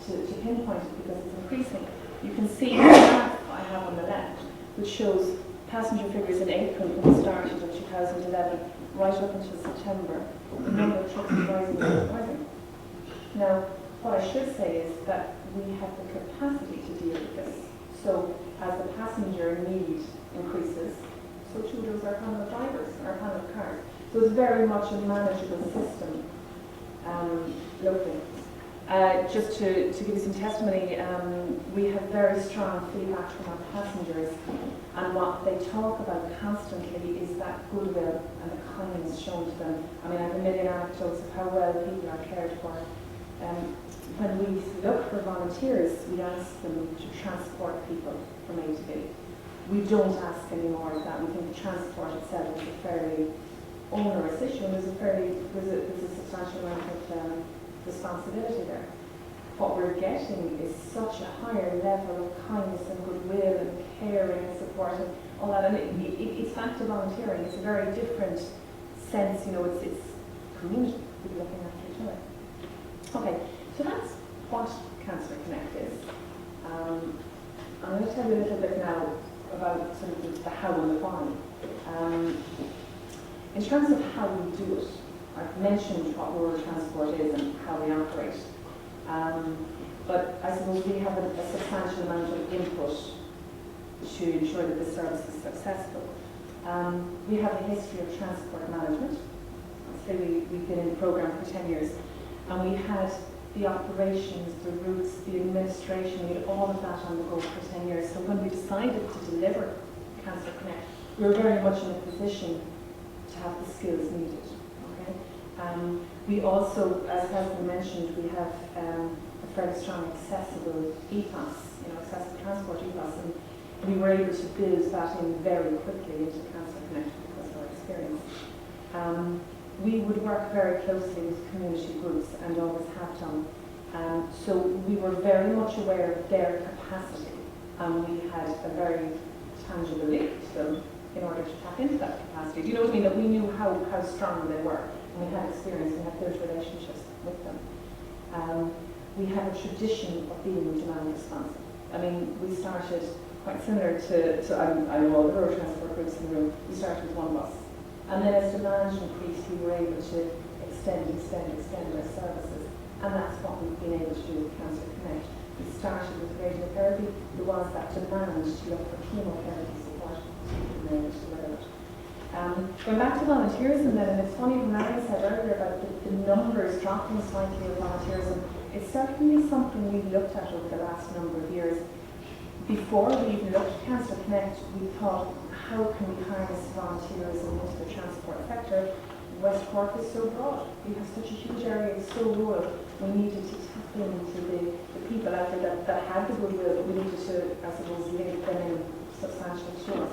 to pinpoint it because it's increasing. You can see the graph I have on the left, which shows passenger figures in April when we started in 2011, right up until September. The number of trucks is rising and rising. Now, what I should say is that we have the capacity to deal with this. So, as the passenger need increases, so too does our panel of drivers, our panel of cars. So it's very much a manageable system locally. Just to give you some testimony, we have very strong feedback from our passengers, and what they talk about constantly is that goodwill and the kindness shown to them. I mean, I have a million anecdotes of how well people are cared for. When we look for volunteers, we ask them to transport people from A to B. We don't ask any more of that. We think the transport itself is a fairly onerous issue, and there's a substantial amount of responsibility there. What we're getting is such a higher level of kindness and goodwill and caring and support and all that. And it's active volunteering. It's a very different sense, it's community, people looking after each other. Okay, so that's what Cancer Connect is. I'm going to tell you a little bit now about sort of the how and the why. In terms of how we do it, I've mentioned what rural transport is and how we operate. But I suppose we have a substantial amount of input to ensure that the service is successful. We have a history of transport management. So we've been in the programme for 10 years. And we had the operations, the routes, the administration, we had all of that on the go for 10 years. So when we decided to deliver Cancer Connect, we were very much in a position to have the skills needed. Okay? We also, as has been mentioned, we have a fairly strong accessible ethos, accessible transport ethos, and we were able to build that in very quickly into Cancer Connect because of our experience. We would work very closely with community groups and always have done. So we were very much aware of their capacity, and we had a very tangible link to them in order to tap into that capacity. Do you know what I mean? That we knew how strong they were, and we had experience and had built relationships with them. We have a tradition of being demand responsive. I mean, we started quite similar to I know all the road transport groups in the room. We started with one bus. And then as demand increased, we were able to extend our services. And that's what we've been able to do with Cancer Connect. We started with radiotherapy. There was that demand to look for chemotherapy support, and then to deliver it. Going back to volunteerism then, and it's funny when Navan said earlier about the numbers dropping slightly of volunteerism, it's certainly something we've looked at over the last number of years. Before we even looked at Cancer Connect, we thought, how can we harness volunteerism into the transport sector? West Cork is so broad. We have such a huge area, it's so rural. We needed to tap into the people out there that had the goodwill, but we needed to, I suppose, link them in substantially to us.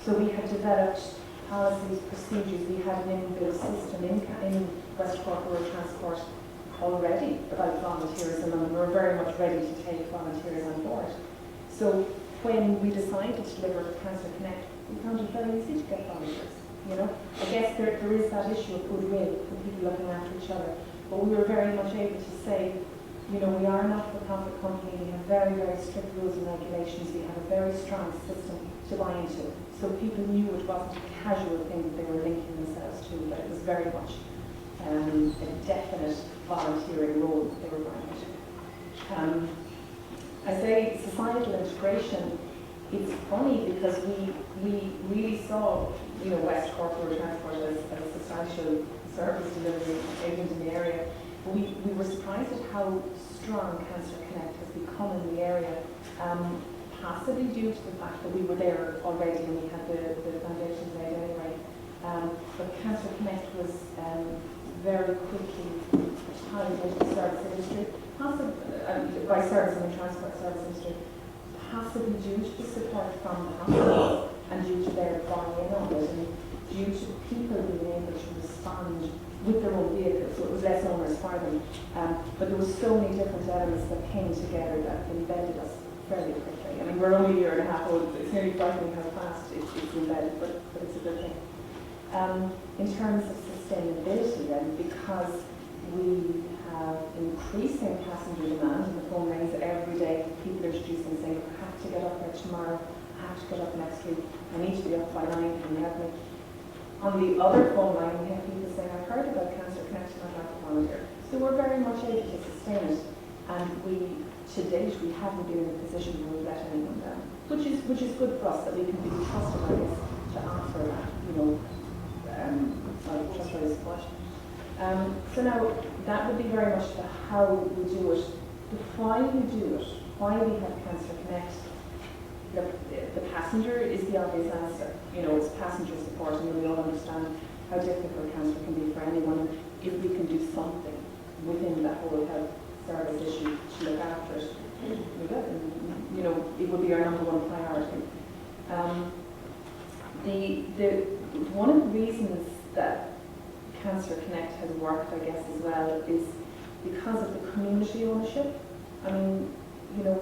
So we had developed policies, procedures. We had an inbuilt system in West Cork Rural Transport already about volunteerism, and we were very much ready to take volunteers on board. So when we decided to deliver Cancer Connect, we found it very easy to get volunteers. You know, I guess there is that issue of goodwill for people looking after each other, but we were very much able to say, you know, we are a not-for-profit company, we have very, very strict rules and regulations, we have a very strong system to buy into. So people knew it wasn't a casual thing that they were linking themselves to, but it was very much a definite volunteering role that they were buying into. I say societal integration, it's funny because we really saw, you know, West Cork Rural Transport as a substantial service delivery agent in the area. But we were surprised at how strong Cancer Connect has become in the area, possibly due to the fact that we were there already and we had the foundations laid anyway. But Cancer Connect was very quickly tied into the service industry, possibly, by service and transport service industry, possibly due to the support from the hospitals and due to their buy-in on it and due to people being able to respond with their own vehicles, so it was less onerous for them. But there were so many different elements that came together that embedded us fairly quickly. I mean, we're only a year and a half old, it's nearly frightening how fast it's embedded, but it's a good thing. In terms of sustainability then, because we have increasing passenger demand and the phone rings every day, people are introducing saying, I have to get up there tomorrow, I have to get up next week, I need to be up by 9, can you help me? On the other phone line, we have people saying, I've heard about Cancer Connect and I'd like to volunteer. So we're very much able to sustain it, and to date, we haven't been in a position where we let anyone down, which is good for us, that we can be trusted, I guess, to offer that, you know, trustworthy support. So now, that would be very much the how we do it, the why we do it, why we have Cancer Connect. The passenger is the obvious answer. You know, it's passenger support, and we all understand how difficult cancer can be for anyone. If we can do something within that whole health service issue to look after it, we will. And, you know, it would be our number one priority. One of the reasons that Cancer Connect has worked, I guess, as well, is because of the community ownership. I mean, you know,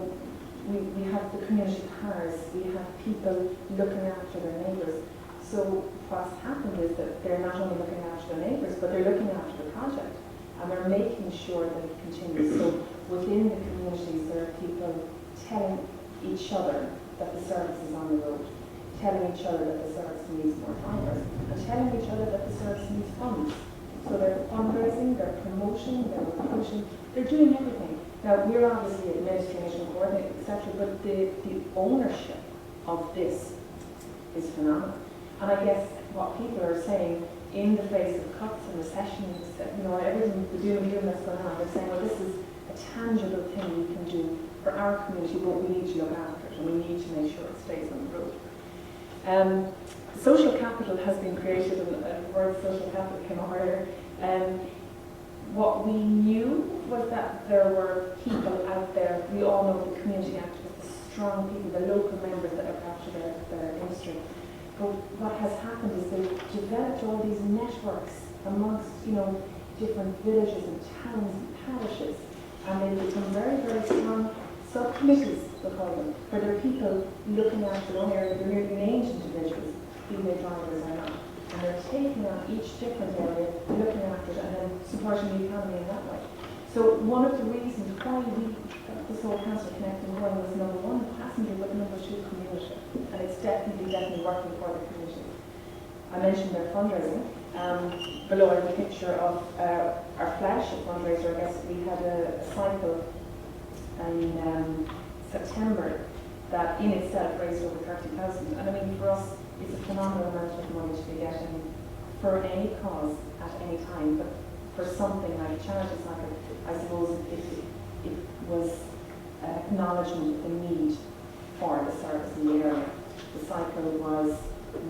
we have the community cars, we have people looking after their neighbours. So what's happened is that they're not only looking after their neighbours, but they're looking after the project. And they're making sure that it continues. So within the communities, there are people telling each other that the service is on the road, telling each other that the service needs more drivers, and telling each other that the service needs funds. So they're fundraising, they're promoting, they're recruiting, they're doing everything. Now, we're obviously administration, coordinating, etc., but the ownership of this is phenomenal. And I guess what people are saying in the face of cuts and recessions, you know, everything, the doom and gloom that's going on, they're saying, well, this is a tangible thing we can do for our community, but we need to look after it and we need to make sure it stays on the road. Social capital has been created, and the word social capital came up earlier. What we knew was that there were people out there, we all know the community activists, the strong people, the local members that look after their industry. But what has happened is they've developed all these networks amongst, you know, different villages and towns and parishes, and they've become very, very strong subcommittees, we call them, where there are people looking after their own area, they're merely named individuals, be they drivers or not. And they're taking on each different area, looking after it, and then supporting the economy in that way. So one of the reasons why we got this whole Cancer Connect and going was number one, passenger, but number two, community. And it's definitely working for the community. I mentioned their fundraising. Below I have a picture of our flagship fundraiser. I guess we had a cycle in September that in itself raised over 30,000. And I mean, for us, it's a phenomenal amount of money to be getting for any cause at any time, but for something like a charity cycle, I suppose it was an acknowledgement of the need for the service in the area. The cycle was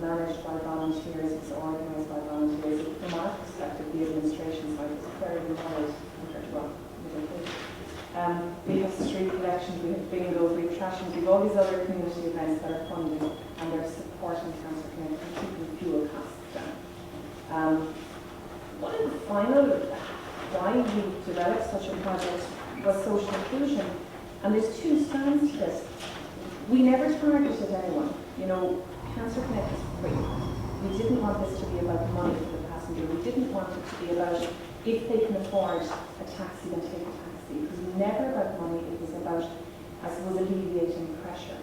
managed by volunteers, it was organised by volunteers. From our perspective, the administration side was very involved compared to what we did. We have street collections, we have bingos, we have trashings, we have all these other community events that are funded and they're supporting Cancer Connect and keeping fuel costs down. One of the final why we developed such a project was social inclusion, and there's two strands to this. We never targeted anyone. You know, Cancer Connect is free. We didn't want this to be about money for the passenger. We didn't want it to be about if they can afford a taxi, then take a taxi. It was never about money. It was about, I suppose, alleviating pressure.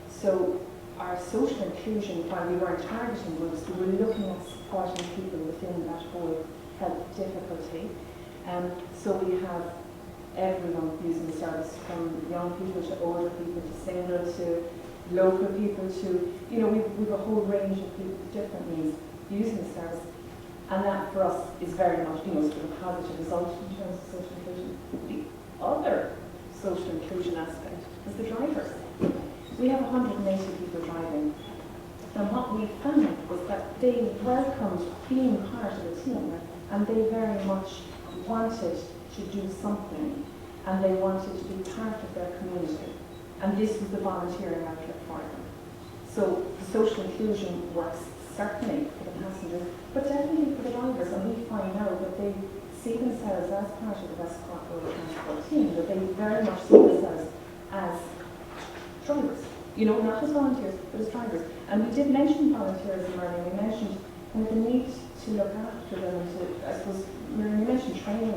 So our social inclusion, while we weren't targeting groups, we were looking at supporting people within that whole health difficulty. So we have everyone using the service, from young people to older people to single to local people to, you know, we've a whole range of people with different needs using the service. And that for us is very much, you know, sort of a positive result in terms of social inclusion. The other social inclusion aspect is the drivers. We have 180 people driving. And what we found was that they welcomed being part of the team, and they very much wanted to do something, and they wanted to be part of their community. And this was the volunteering outlet for them. So social inclusion works certainly for the passengers, but definitely for the drivers. And we find now that they see themselves as part of the West Cork Road Transport team, that they very much see themselves as drivers. You know, not as volunteers, but as drivers. And we did mention volunteerism earlier. We mentioned the need to look after them, and to, I suppose, you mentioned training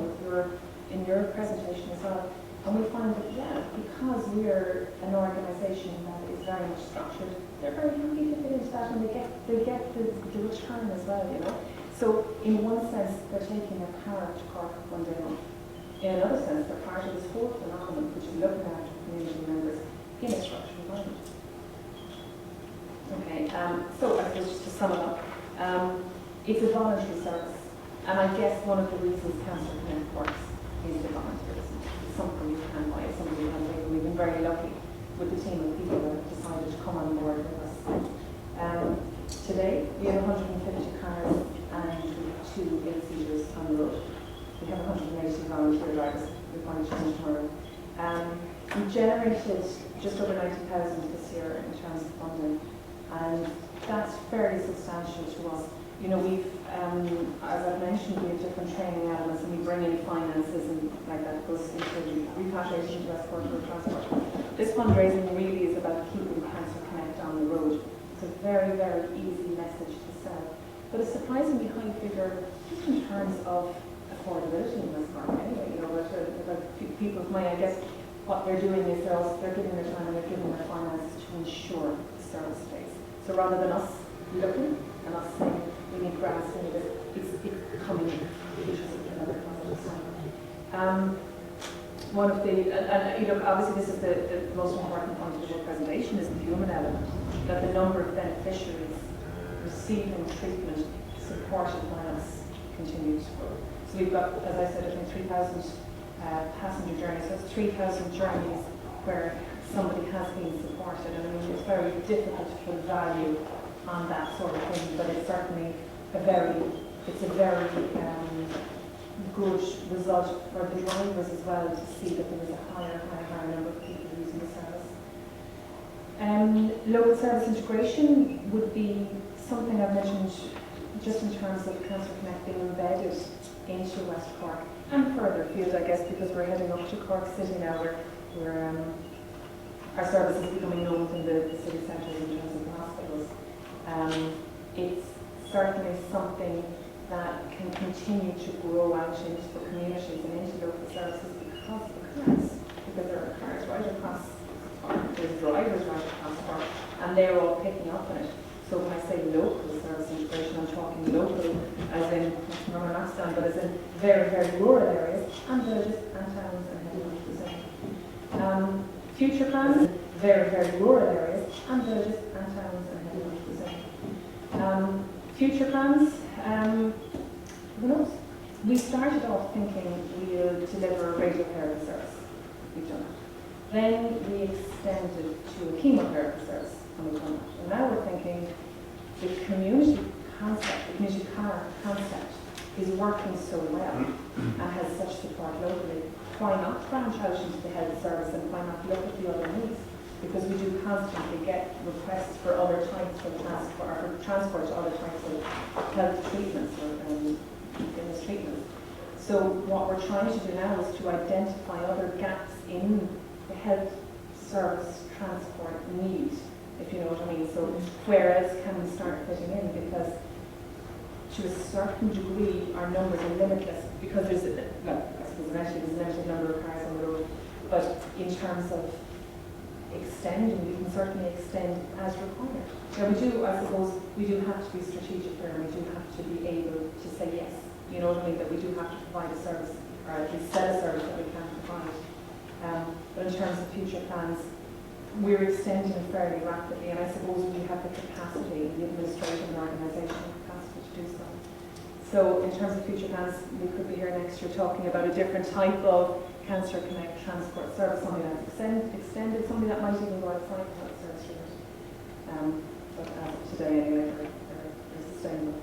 in your presentation as well. And we find that, yeah, because we're an organisation that is very much structured, they're very happy to fit into that, and they get the return as well, you know. So in one sense, they're taking a car to Cork one day off. In another sense, they're part of this whole phenomenon, which is looking after community members in a structured environment. Okay, so I suppose just to sum it up, it's a voluntary service, and I guess one of the reasons Cancer Connect works is the volunteerism. It's something you can buy, it's something you can take. We've been very lucky with the team of people that have decided to come on board with us. Today, we have 150 cars and 2 8-seaters on the road. We have 180 volunteer drivers. We're going to change tomorrow. We generated just over 90,000 this year in terms of funding, and that's fairly substantial to us. You know, we've, as I've mentioned, we have different training elements, and we bring in finances and like that goes into repatriation to West Cork Road Transport. This fundraising really is about keeping Cancer Connect on the road. It's a very, very easy message to sell, but a surprisingly high figure just in terms of affordability in West Cork anyway. You know, about people's money, I guess what they're doing is they're giving their time and they're giving their finances to ensure the service stays. So rather than us looking and us saying we need grants and it's coming, which is another positive sign. One of the, you know, obviously this is the most important point of your presentation is the human element, that the number of beneficiaries receiving treatment supported by us continues to grow. So we've got, as I said, I think 3,000 passenger journeys. So it's 3,000 journeys where somebody has been supported. And I mean, it's very difficult to put value on that sort of thing, but it's certainly a very good result for the drivers as well to see that there was a higher number of people using the service. Local service integration would be something I've mentioned just in terms of Cancer Connect being embedded into West Cork and further afield, I guess, because we're heading up to Cork City now, where our service is becoming known in the city centres in terms of the hospitals. It's certainly something that can continue to grow out into the communities and into local services because of the cars, because there are cars right across Cork, there's drivers right across Cork, and they're all picking up on it. So when I say local service integration, I'm talking local as in, not stand, but as in very, very rural areas and villages and towns and heading into the city. Future plans, very, very rural areas and villages and towns and heading into the city. Future plans, who knows? We started off thinking we'll deliver a radiotherapy service. We've done that. Then we extended to a chemotherapy service, and we've done that. And now we're thinking the community concept, the community car concept is working so well and has such support locally. Why not branch out into the health service and why not look at the other needs? Because we do constantly get requests for other types of transport, or for transport to other types of health treatments or illness treatments. So what we're trying to do now is to identify other gaps in the health service transport need, if you know what I mean. So where else can we start fitting in? Because to a certain degree, our numbers are limitless because there's, well, I suppose eventually there's a limited number of cars on the road, but in terms of extending, we can certainly extend as required. Now we do, I suppose, we do have to be strategic there, and we do have to be able to say yes. You know what I mean? That we do have to provide a service, or at least sell a service that we can provide. But in terms of future plans, we're extending fairly rapidly, and I suppose we have the capacity, the administrative and organisational capacity to do so. So in terms of future plans, we could be here next year talking about a different type of Cancer Connect transport service, something that's extended, something that might even go outside of that service unit. But as of today, anyway, they're sustainable.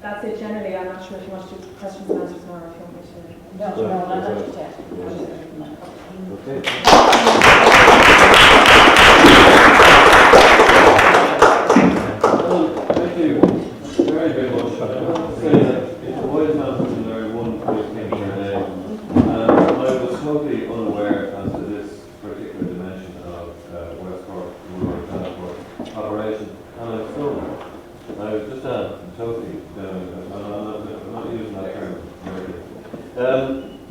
That's it generally. I'm not sure if you want to do questions and answers now, or if you want me to. No, not yet. Okay. Well, thank you very, very much. I want to say that it's a wise man to learn one quick thing today. I was totally unaware as to this particular dimension of West Cork rural transport operation, and I was so I was just totally I'm not using that term.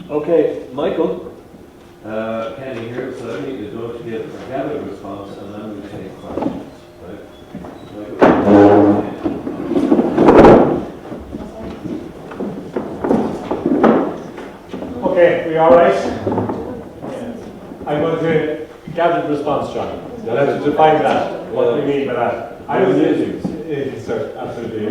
Okay, Michael, can you hear us? So I need to go to get a gathered response, and then we'll take questions. Right? Michael. Okay, we all right? Yeah. I'm going to gather the response, John. You'll have to define that, what we mean by that. I was absolutely.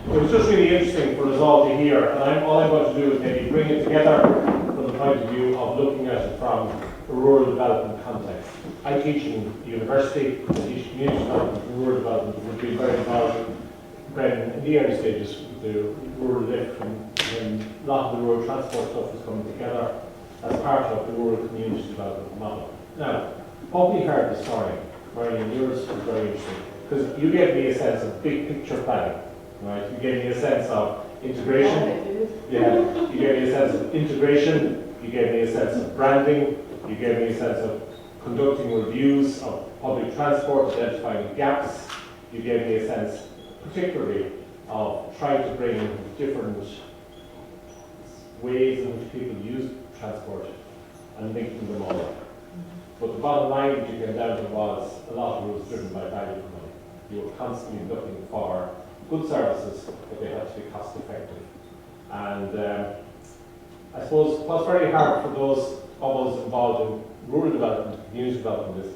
It was just really interesting for us all to hear, and all I'm going to do is maybe bring it together from the point of view of looking at it from a rural development context. I teach in university, I teach community development and rural development. We've been very involved in the early stages with the rural lift, when a lot of the rural transport stuff was coming together as part of the rural community development model. Now, what we heard this morning, Marion, yours was very interesting, because you gave me a sense of big picture planning, right? You gave me a sense of integration. Yeah, you gave me a sense of integration, you gave me a sense of branding, you gave me a sense of conducting reviews of public transport, identifying gaps, you gave me a sense particularly of trying to bring different ways in which people use transport and linking them all up. But the bottom line that you came down to was a lot of it was driven by value for money. You were constantly looking for good services, but they had to be cost effective. And I suppose what's very hard for those of us involved in rural development, community development, is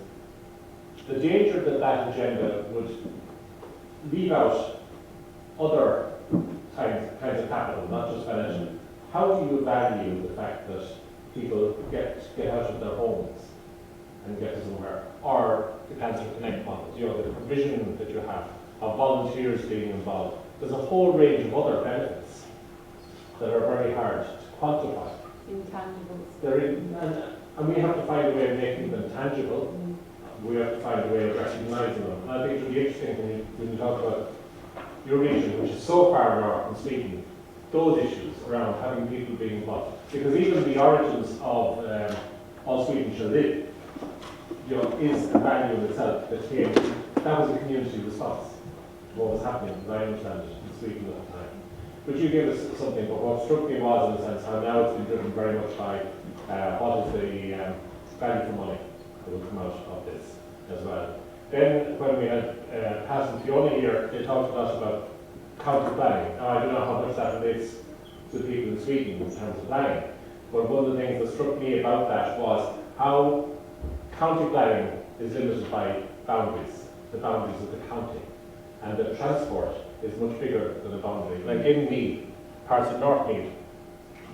the danger that that agenda would leave out other kinds of capital, not just financial. How do you value the fact that people get out of their homes and get to somewhere? Or the Cancer Connect model, the provision that you have of volunteers being involved. There's a whole range of other benefits that are very hard to quantify. Intangibles. And we have to find a way of making them tangible. We have to find a way of recognising them. And I think it would be interesting when you talk about your region, which is so far north and Sweden, those issues around having people being involved. Because even the origins of All Sweden Shall Live, is a value in itself that came. That was a community response to what was happening, as I understand it, in Sweden at the time. But you gave us something, but what struck me was, in a sense, how now it's been driven very much by what is the value for money that will come out of this as well. Then, when we had Pat and Fiona here, they talked to us about county planning. Now, I don't know how much that relates to the people in Sweden in terms of planning, but one of the things that struck me about that was how county planning is limited by boundaries, the boundaries of the county, and that transport is much bigger than a boundary. Like in Meath, parts of North Meath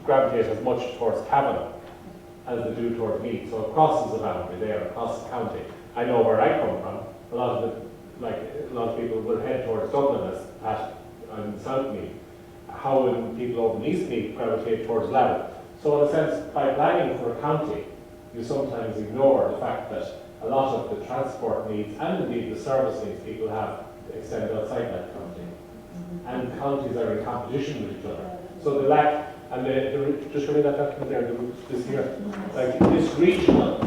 gravitate as much towards Cavan as they do towards Meath, so it crosses the boundary there, across the county. I know where I come from, a lot of people will head towards Dublin as Pat and South Meath. How will people over in East Meath gravitate towards Louth? So in a sense, by planning for a county, you sometimes ignore the fact that a lot of the transport needs and indeed the service needs people have extend outside that county. And counties are in competition with each other. So the lack, and just read that document there this year, like this regional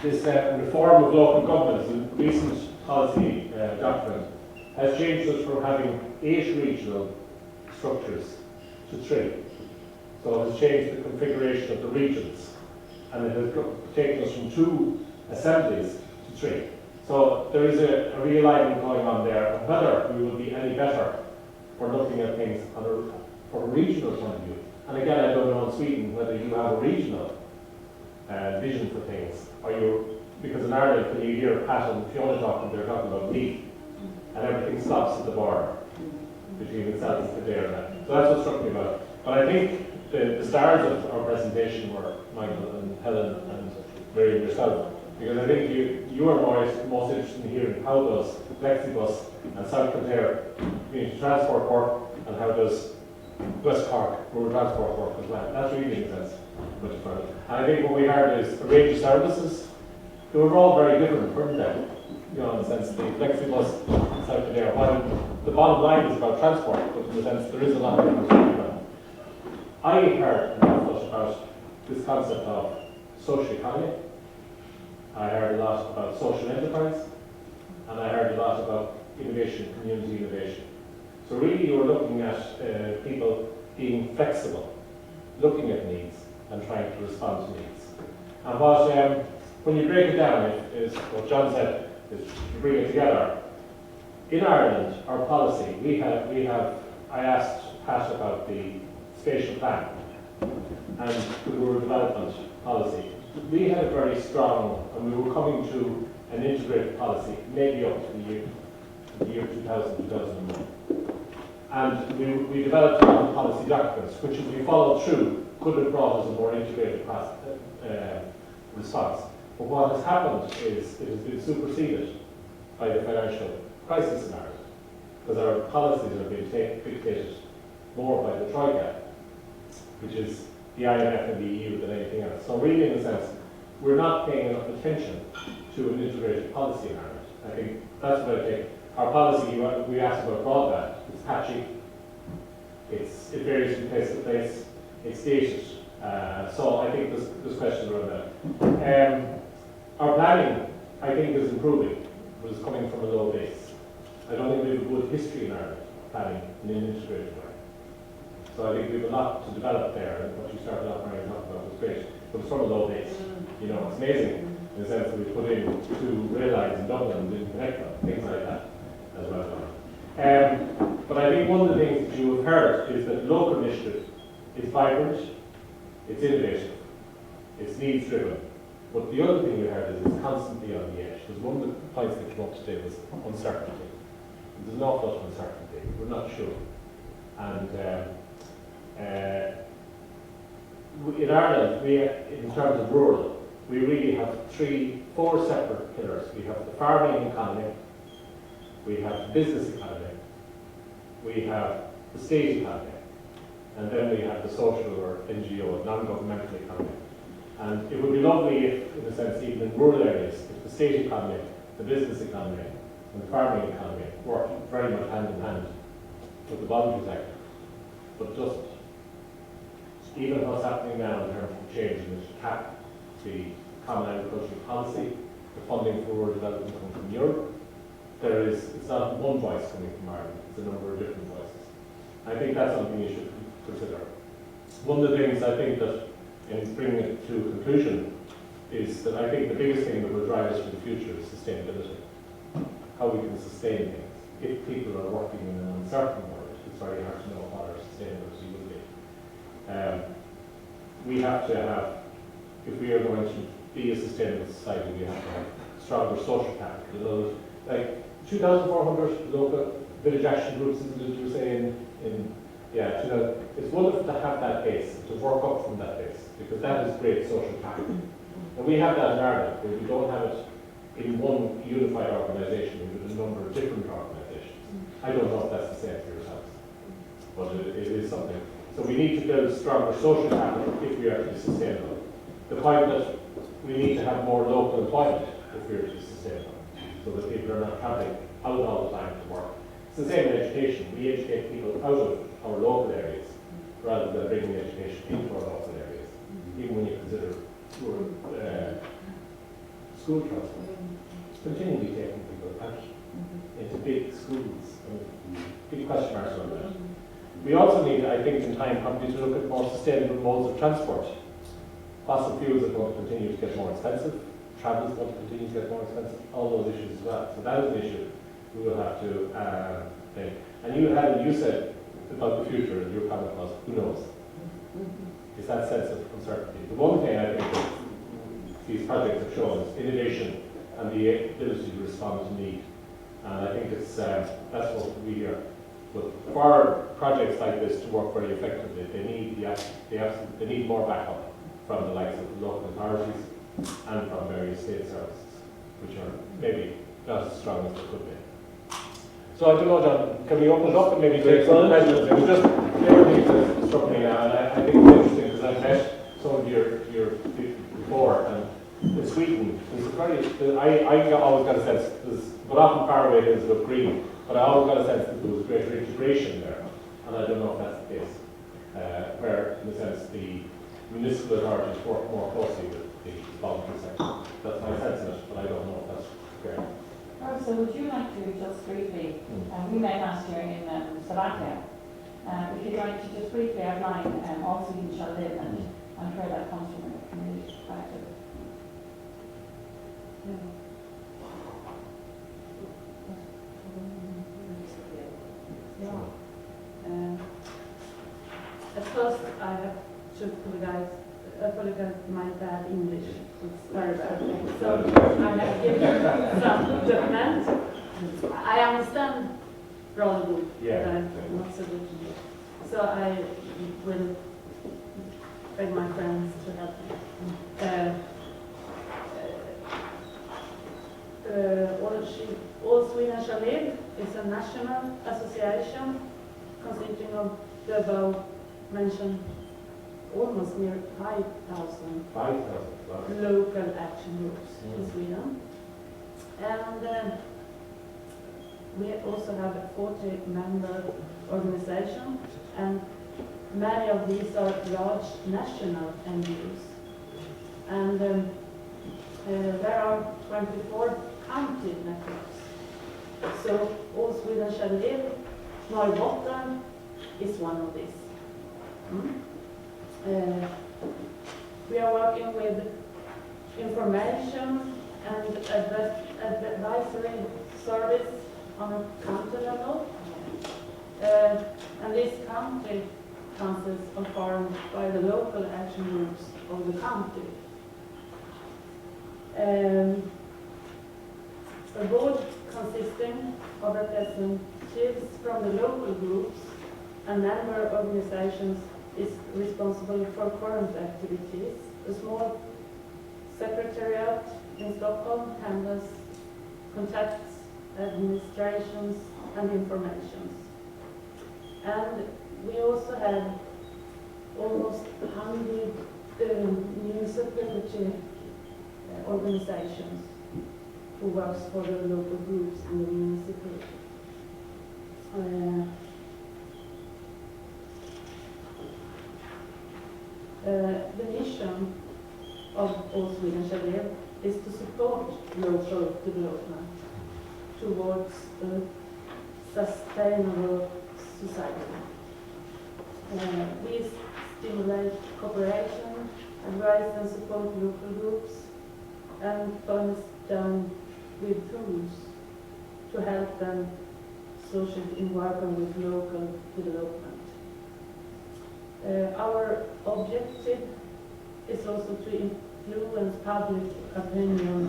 this reform of local governments, and recent policy document, has changed us from having 8 regional structures to 3. So it has changed the configuration of the regions, and it has taken us from 2 assemblies to 3. So there is a realignment going on there, and whether we will be any better for looking at things from a regional point of view. And again, I don't know in Sweden whether you have a regional vision for things, or because in Ireland, when you hear Pat and Fiona talking, they're talking about Meath, and everything stops at the border between itself and Kildare. So that's what struck me about it. But I think the stars of our presentation were Michael and Helen and Mary and yourself, because I think you are most interested in hearing how does Flexibus and South Kildare Community Transport work, and how does West Cork Rural Transport work as well. That's really makes sense. Much further. And I think what we heard is a range of services. They were all very different, weren't they? You know, in the sense the Flexibus South Kildare, while the bottom line is about transport, but in the sense there is a lot of different about. I heard an awful lot about this concept of social economy. I heard a lot about social enterprise, and I heard a lot about innovation, community innovation. So really you were looking at people being flexible, looking at needs and trying to respond to needs. And what, when you break it down, is what John said, is to bring it together. In Ireland, our policy, I asked Pat about the spatial plan and the rural development policy. We had a very strong, and we were coming to an integrated policy, maybe up to the year 2000, 2001. And we developed a lot of policy documents, which if we followed through, could have brought us a more integrated response. But what has happened is it has been superseded by the financial crisis in Ireland, because our policies are being dictated more by the Troika, which is the IMF and the EU than anything else. So really, in a sense, we're not paying enough attention to an integrated policy in Ireland. I think that's what I think. Our policy, we asked about broadband, it's patchy, it varies from place to place, it's dated. So I think there's questions around that. Our planning, I think, is improving, but it's coming from a low base. I don't think we have a good history in Ireland of planning in an integrated way. So I think we have a lot to develop there, and what you started off Mary talking about was great, but it's from a low base. You know, it's amazing in the sense that we put in 2 rail lines in Dublin and didn't connect them, things like that as well. But I think one of the things that you have heard is that local initiative is vibrant, it's innovative, it's needs driven. But the other thing you heard is it's constantly on the edge. Because one of the points that came up today was uncertainty. There's an awful lot of uncertainty. We're not sure. And in Ireland, in terms of rural, we really have 4 separate pillars. We have the farming economy, we have the business economy, we have the state economy, and then we have the social or NGO, non-governmental economy. And it would be lovely if, in a sense, even in rural areas, if the state economy, the business economy, and the farming economy work very much hand in hand with the voluntary sector. But just even what's happening now in terms of change in this cap, the common agricultural policy, the funding for rural development coming from Europe, it's not one voice coming from Ireland, it's a number of different voices. I think that's something you should consider. One of the things I think that, in bringing it to a conclusion, is that I think the biggest thing that will drive us for the future is sustainability. How we can sustain things. If people are working in an uncertain world, it's very hard to know what our sustainability will be. We have to have, if we are going to be a sustainable society, we have to have stronger social capital. Like 2,400 local village action groups, as you were saying, it's wonderful to have that base, to work up from that base, because that is great social capital. And we have that in Ireland, where we don't have it in one unified organisation, with a number of different organisations. I don't know if that's the same for yourselves, but it is something. So we need to build stronger social capital if we are to be sustainable. The point that we need to have more local employment if we are to be sustainable, so that people are not travelling out all the time to work. It's the same in education. We educate people out of our local areas rather than bringing education into our local areas, even when you consider school transport. Continually taking people out into big schools. Big question marks on that. We also need, I think, in time probably to look at more sustainable modes of transport. Fossil fuels are going to continue to get more expensive. Travel is going to continue to get more expensive. All those issues as well. So that is an issue we will have to think. And you said about the future, and your comment was, who knows? It's that sense of uncertainty. The one thing I think that these projects have shown is innovation and the ability to respond to need. And I think it's that's what we hear. But for projects like this to work very effectively, they need more backup from the likes of local authorities and from various state services, which are maybe not as strong as they could be. So I don't know, John, can we open it up and maybe take some questions? It was just everything that struck me now, and I think it's interesting because I've met some of your people before, and in Sweden, there's a very, I always got a sense, but often far away things look green, but I always got a sense that there was greater integration there, and I don't know if that's the case, where in a sense the municipal authorities work more closely with the voluntary sector. That's my sense of it, but I don't know if that's fair. So would you like to just briefly, we met last year in Slovakia, if you'd like to just briefly outline all Sweden shall live and where that comes from in a community perspective. At first, I have to apologize my bad English. It's very bad. So I have given some documents. I understand rather good, but not so good. So I will beg my friends to help me. All Sweden Shall Live is a national association consisting of the above mentioned almost near 5,000 local action groups in Sweden. And we also have a 40-member organization, and many of these are large national NGOs. And there are 24 county networks. So All Sweden Shall Live, Norrbotten is one of these. We are working with information and advisory service on a county level. And this county councils are formed by the local action groups of the county. A board consisting of representatives from the local groups and member organizations is responsible for current activities. A small secretariat in Stockholm handles contacts, administrations and informations. And we also have almost 100 municipality organizations who works for the local groups in the municipality. The mission of All Sweden Shall Live is to support local development towards a sustainable society. We stimulate cooperation, advise and support local groups, and furnish them with tools to help them socially in working with local development. Our objective is also to influence public opinion on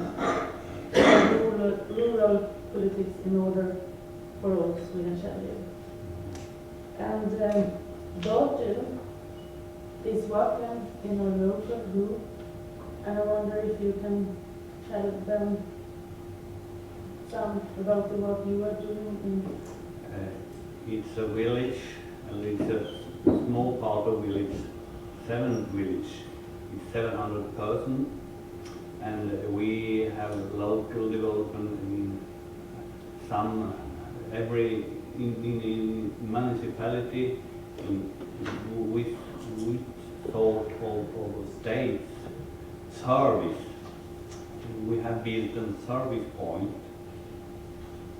rural politics in order for all Sweden shall live. And Bertil is working in a local group, and I wonder if you can tell them some about the work you are doing in. It's a village, and it's a small part of village, 7 village. It's 700 persons, and we have local development in some in municipality with sort of state service we have built a service point,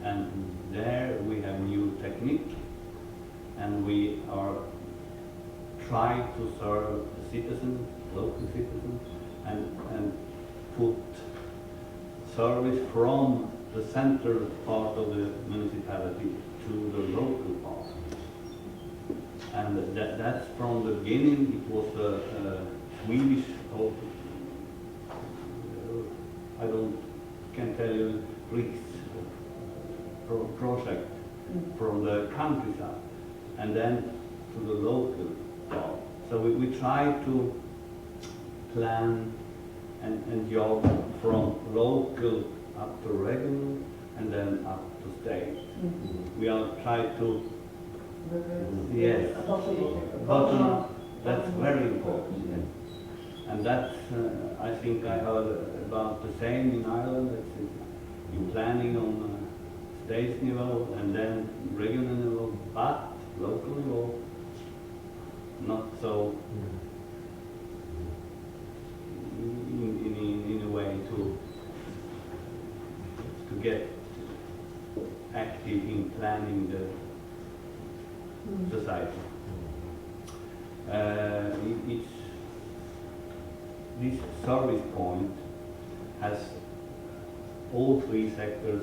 and there we have new technique, and we are trying to serve the citizens, local citizens, and put service from the center part of the municipality to the local part. And that's from the beginning. It was a Swedish, I can tell you, project from the countryside, and then to the local part. So we try to plan and job from local up to regional and then up to state. We are trying to, yes, bottom, that's very important. And that's, I think I heard about the same in Ireland, that you're planning on state level and then regional level, but local level, not so in a way to get active in planning the society. This service point has all three sectors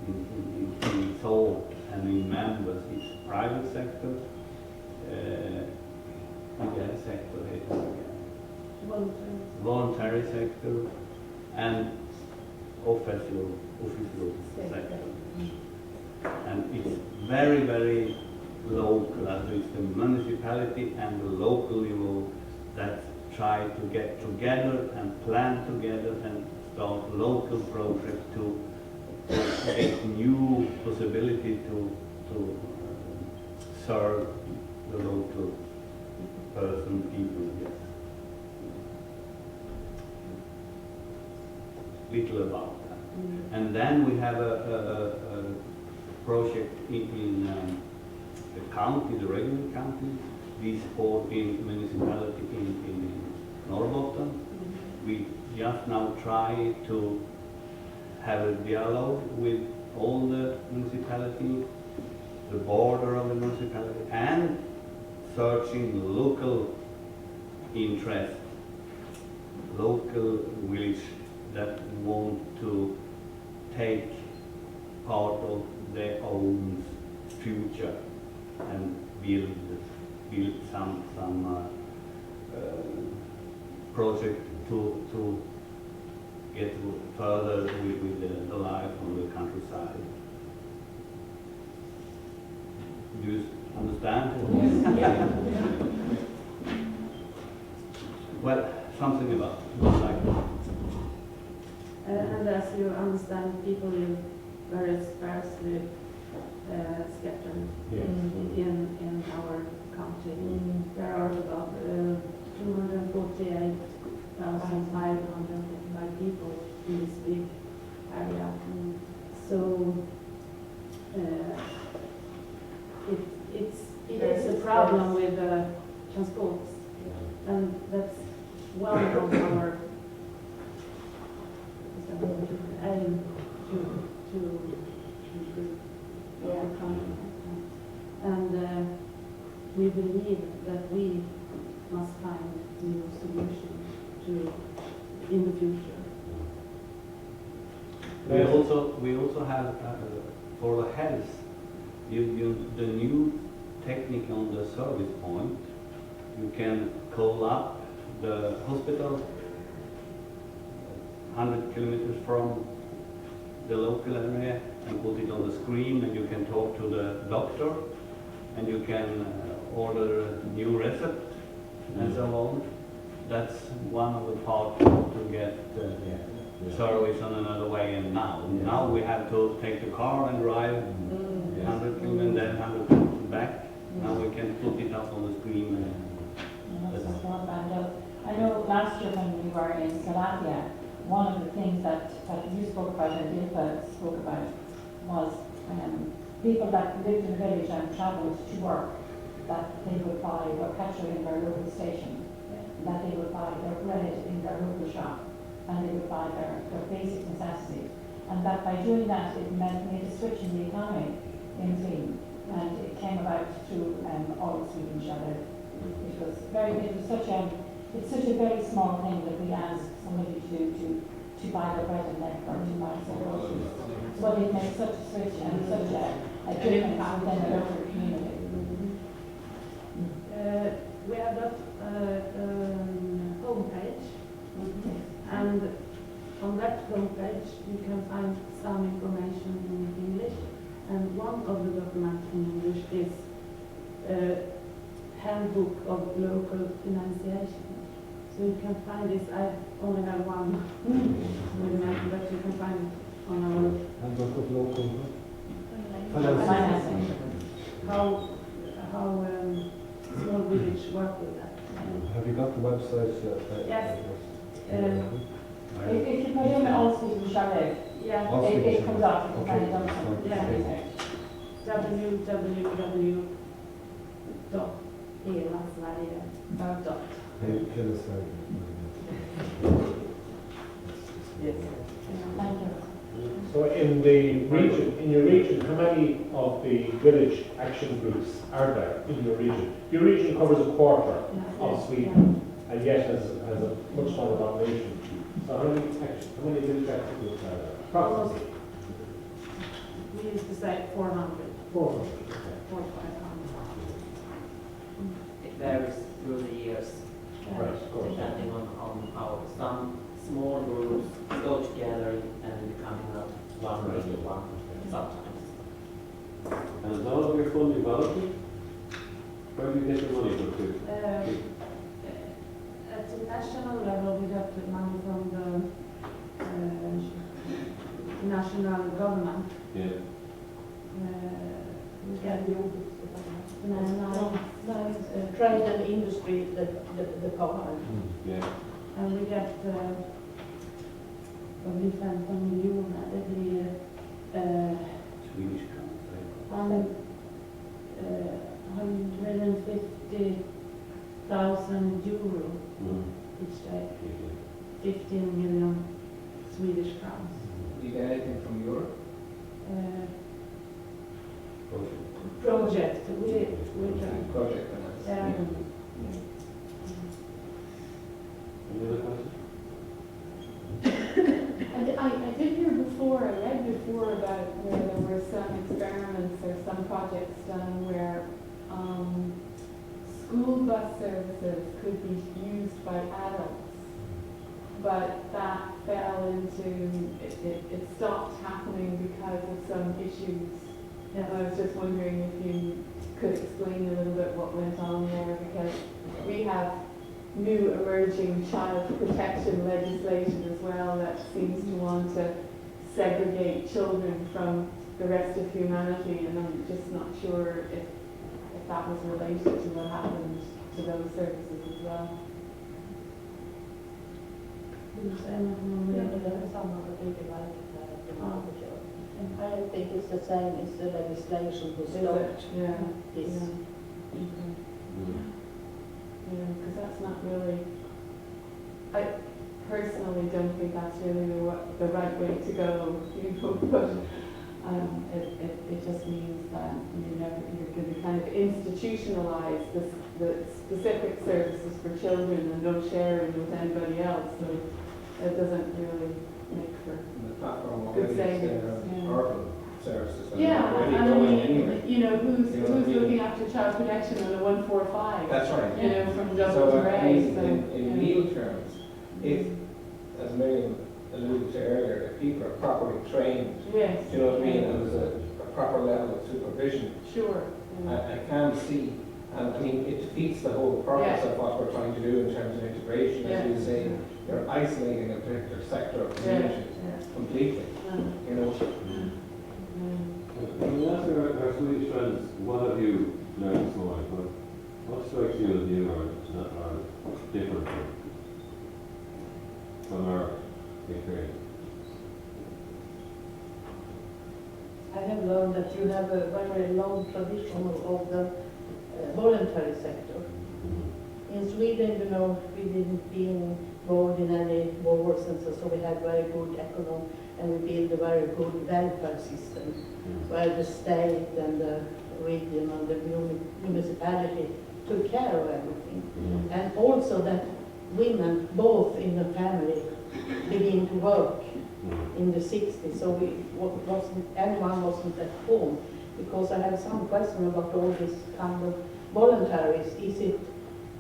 in thought and in members. It's private sector, voluntary sector, and official sector. And it's very, very local, as it's the municipality and the local level that try to get together and plan together and start local projects to get new possibility to serve the local person, people. Yes. Little about that. And then we have a project in the county, the regular county, we support in municipality in Ardboyne. We just now try to have a dialogue with all the municipalities, the border of the municipality, and searching local interest, local village that want to take part of their own future and build some project to get further with the life on the countryside. Do you understand? Yeah. Well, something about like And as you understand, people live very sparsely scattered in our country. There are about 248,555 people in this big area. So it is a problem with transports, and that's one of our aim to improve the economy. And we believe that we must find new solutions in the future. We also have for the health, the new technique on the service point. You can call up the hospital 100 kilometers from the local area and put it on the screen, and you can talk to the doctor, and you can order a new recipe and so on. That's one of the parts to get service on another way. And now we have to take the car and drive 100 kilometers and then 100 kilometers back. Now we can put it up on the screen. I know last year when we were in Slovakia, one of the things that you spoke about and Ilka spoke about was people that lived in the village and travelled to work, that they would buy their petrol in their local station, that they would buy their bread in their local shop, and they would buy their basic necessities. And that by doing that, it made a switch in the economy in Sweden, and it came about through all of Sweden Chalet. It's such a very small thing that we ask somebody to buy their bread and milk or to buy some groceries. But it makes such a switch and such a difference within a local community. We have got homepage, and on that homepage you can find some information in English, and one of the documents in English is Handbook of Local Financiation. So you can find this. I only have one with me, but you can find it on our Handbook of local Financing. how small village work with that. Have you got the website? Yes. If you put in all Sweden Chalet, Yeah. it comes up. You can find it on some Yeah. research. www.elasverige.dot. Yes. Thank you. So in the region, in your region, how many of the village action groups are there in your region? Your region covers a quarter of Sweden, and yet has a much smaller population. So how many village action groups are there? Approximately. We used to say 400, 400. 400, 500. It varies through the years, Right, of course. depending on how some small groups go together and becoming one big one sometimes. And is all of your funding voluntary? Where do you get your money from? At the national level, we got the money from the national government. Yeah. We get Trade and industry, the department. Yeah. and we get probably 15 million every year. Swedish crowns. 150,000 euro each day, 15 million Swedish crowns. Do you get anything from Europe? Project, we Project finance. yeah. Any other questions? And I did hear before, I read before about where there were some experiments or some projects done where school bus services could be used by adults, but that fell into, it stopped happening because of some issues. And I was just wondering if you could explain a little bit what went on there, because we have new emerging child protection legislation as well that seems to want to segregate children from the rest of humanity, and I'm just not sure if that was related to what happened to those services as well. I don't think it's the same as the legislation was Is it? stopped. Yeah. Yes. Yeah, because that's not really, I personally don't think that's really the right way to go, you know, but it just means that you're going to kind of institutionalize the specific services for children and no sharing with anybody else, so it doesn't really make for The platform good already savings. is Yeah. urban services. And Yeah, they're already and I going mean, anyway. you know, who's You know what I mean? looking after child protection on a 145? That's right. You know, from Dublin So to I Ray, mean, so. in yeah. real terms, if, as Miriam alluded to earlier, if people are properly trained, Yes. do you know what I mean, and there's a proper level of supervision, Sure. I can see, and I mean, it defeats the whole purpose Yeah. of what we're trying to do in terms of integration. As Yeah. you say, you're isolating a particular sector of community completely, you know. Can we ask our Swedish friends, what have you learned so far? What strikes you as new or different from our experience? I have learned that you have a very long tradition of the voluntary sector. In Sweden, you know, we've been involved in any wars and so we had very good economy and we built a very good welfare system where the state and the region and the municipality took care of everything. And also that women, both in the family, began to work in the 60s, so everyone wasn't at home. Because I have some question about all this kind of voluntaries. Is it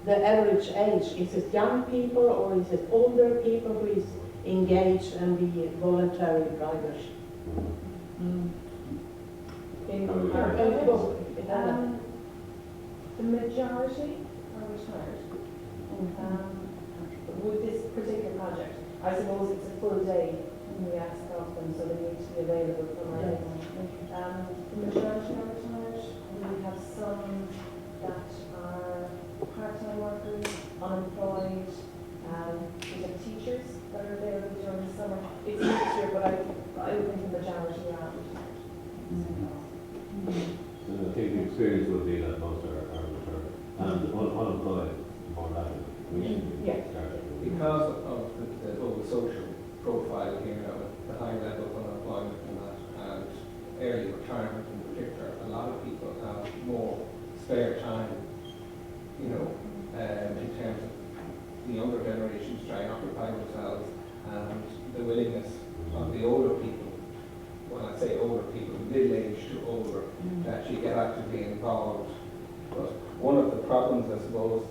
the average age? Is it young people or is it older people who is engaged and be voluntary drivers? The majority are retired. With this particular project, I suppose it's a full day when we ask of them, so they need to be available for my the majority are retired. We have some that are part-time workers, unemployed. We have teachers that are available during the summer. It's a mixture, but I would think the majority are retired. And I think the experience would be that most are returned. And unemployed, more likely. We should be starting. Because of the whole social profile here now, the high level of unemployment and that, and early retirement in particular, a lot of people have more spare time, you know, in terms of the younger generations trying to occupy themselves, and the willingness of the older people, when I say older people, middle-aged to older, to actually get actively involved. But one of the problems, I suppose,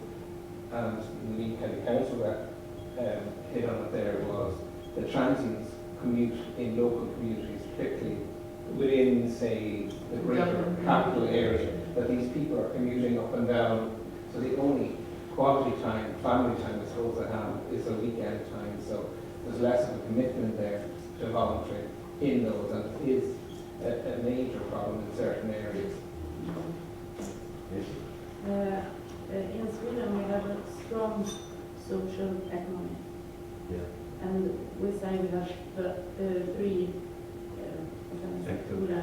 and the Meath County Council rep hit on it there, was the transients commute in local communities, particularly within, say, the greater capital area, that these people are commuting up and down. So the only quality time, family time, I suppose, they have is a weekend time. So there's less of a commitment there to voluntary in those, and it is a major problem in certain areas. In Sweden, we have a strong social economy. And we say we have the three sectors.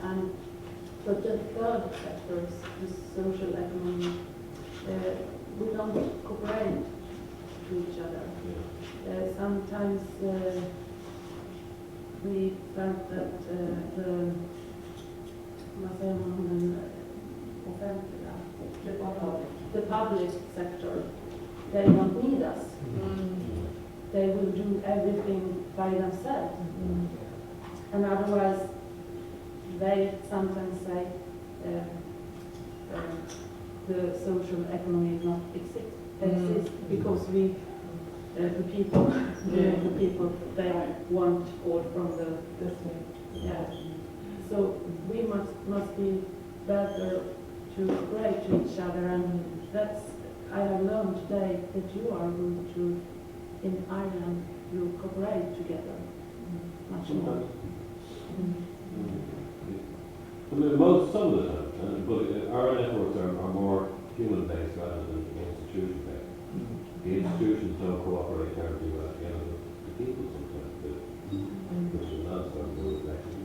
And but the third sector is the social economy. We don't cooperate to each other. Sometimes we felt that the public sector, they don't need us. They will do everything by themselves. And otherwise, they sometimes say the social economy is not exist because we, the people, they want all from the yeah. So we must be better to cooperate to each other, and that's, I have learned today that you are going to, in Ireland, you cooperate together much more. Some of the time, but our networks are more human-based rather than institution-based. The institutions don't cooperate terribly well together, the people sometimes do, which is not so good reflection.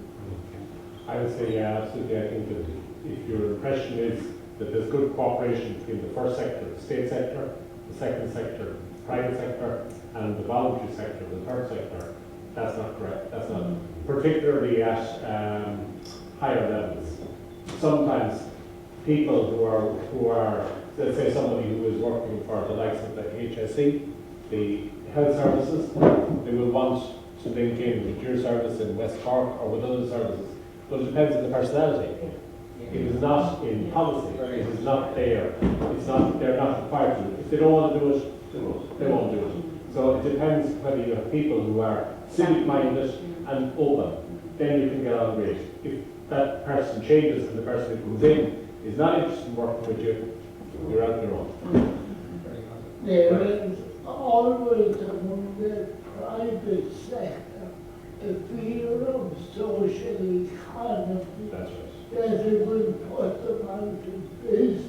I would say, yeah, absolutely. I think that if your impression is that there's good cooperation between the first sector, the state sector, the second sector, the private sector, and the voluntary sector, the third sector, that's not correct. That's not, particularly at higher levels. Sometimes people who are, let's say somebody who is working for the likes of the HSE, the health services, they will want to link in with your service in West Cork or with other services. But it depends on the personality. It is not in policy. It is not there. It's not. They're not required to. If they don't want to do it, they won't do it. So it depends whether you have people who are civic-minded and open. Then you can get on great. If that person changes and the person who comes in is not interested in working with you, you're out on your own. There is always among the private sector a fear of social economy. That's right. That it will put them out of business.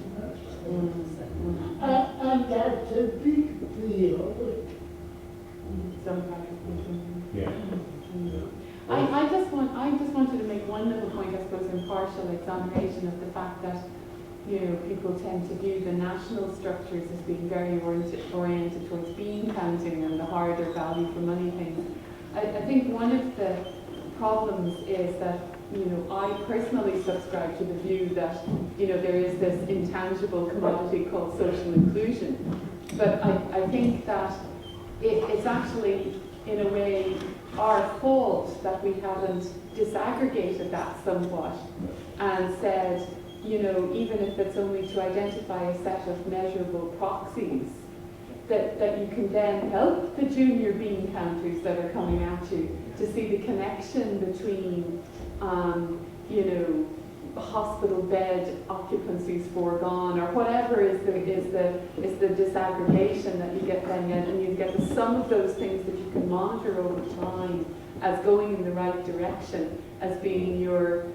And that's a big deal. Yeah. I just wanted to make one little point, I suppose, impartial examination of the fact that people tend to view the national structures as being very oriented towards bean counting and the harder value for money things. I think one of the problems is that, I personally subscribe to the view that, there is this intangible commodity called social inclusion. But I think that it's actually, in a way, our fault that we haven't disaggregated that somewhat and said, even if it's only to identify a set of measurable proxies, that you can then help the junior bean counters that are coming at you to see the connection between, hospital bed occupancies foregone, or whatever is the disaggregation that you get then, and you get the sum of those things that you can monitor over time as going in the right direction, as being your,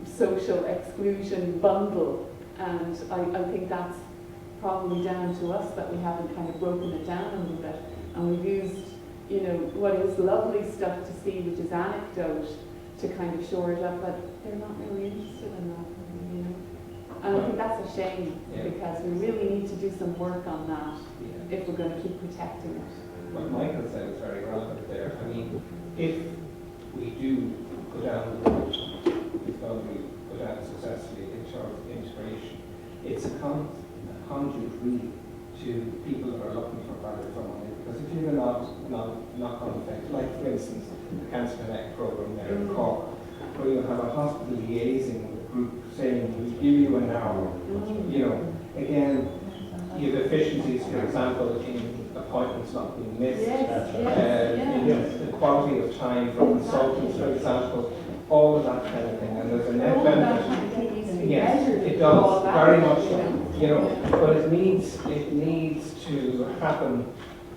social exclusion bundle. And I think that's probably down to us that we haven't kind of broken it down a little bit, and we've used, what is lovely stuff to see, which is anecdote, to kind of shore it up, but they're not really interested in that, And I think that's a shame, because we really need to do some work on that if we're going to keep protecting it. What Michael said is very relevant there. I mean, if we do go down the road, it's going to be go down successfully in terms of integration, it's a conduit really to people that are looking for value for money. Because if you have a knock-on effect, like for instance, the Cancer Connect program there in Cork, where you have a hospital liaising with a group saying, we'll give you an hour. Again, you have efficiencies, for example, in appointments not being missed, in the quality of time for consultants, for example, all of that kind of thing. And there's a net benefit. Yes, it does, very much so. But it needs to happen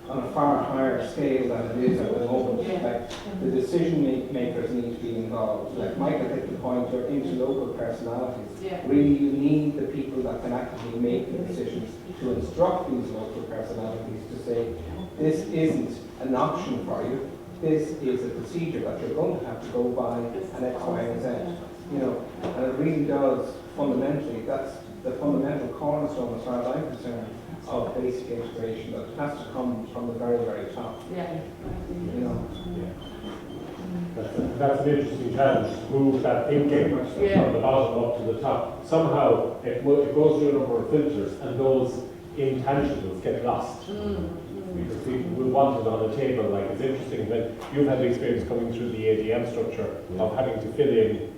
on a far higher scale than it is at the moment. Like, the decision makers need to be involved. Like Michael hit the point, they're interlocal personalities. Really, you need the people that can actively make the decisions to instruct these local personalities to say, this isn't an option for you, this is a procedure that you're going to have to go by, and X, Y, and Z. And it really does fundamentally, that's the fundamental cornerstone, as far as I'm concerned, of basic integration, that it has to come from the very, very top. That's an interesting challenge, to move that thinking from the bottom up to the top. Somehow it goes through a number of filters, and those intangibles get lost. Because people will want it on a table. Like, it's interesting when you've had the experience coming through the ADM structure of having to fill in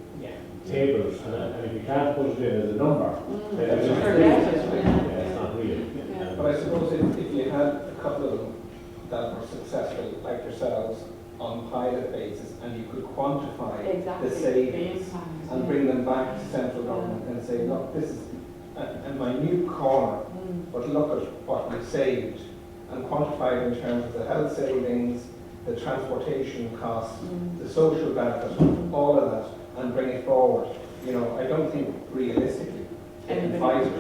tables, and if you can't put it in as a number, then it's not real. But I suppose if you had a couple of them that were successful, like yourselves, on pilot basis, and you could quantify the savings and bring them back to central government and say, look, this is a minute corner, but look at what we've saved, and quantify it in terms of the health savings, the transportation costs, the social benefit, all of that, and bring it forward. I don't think realistically they can fight it.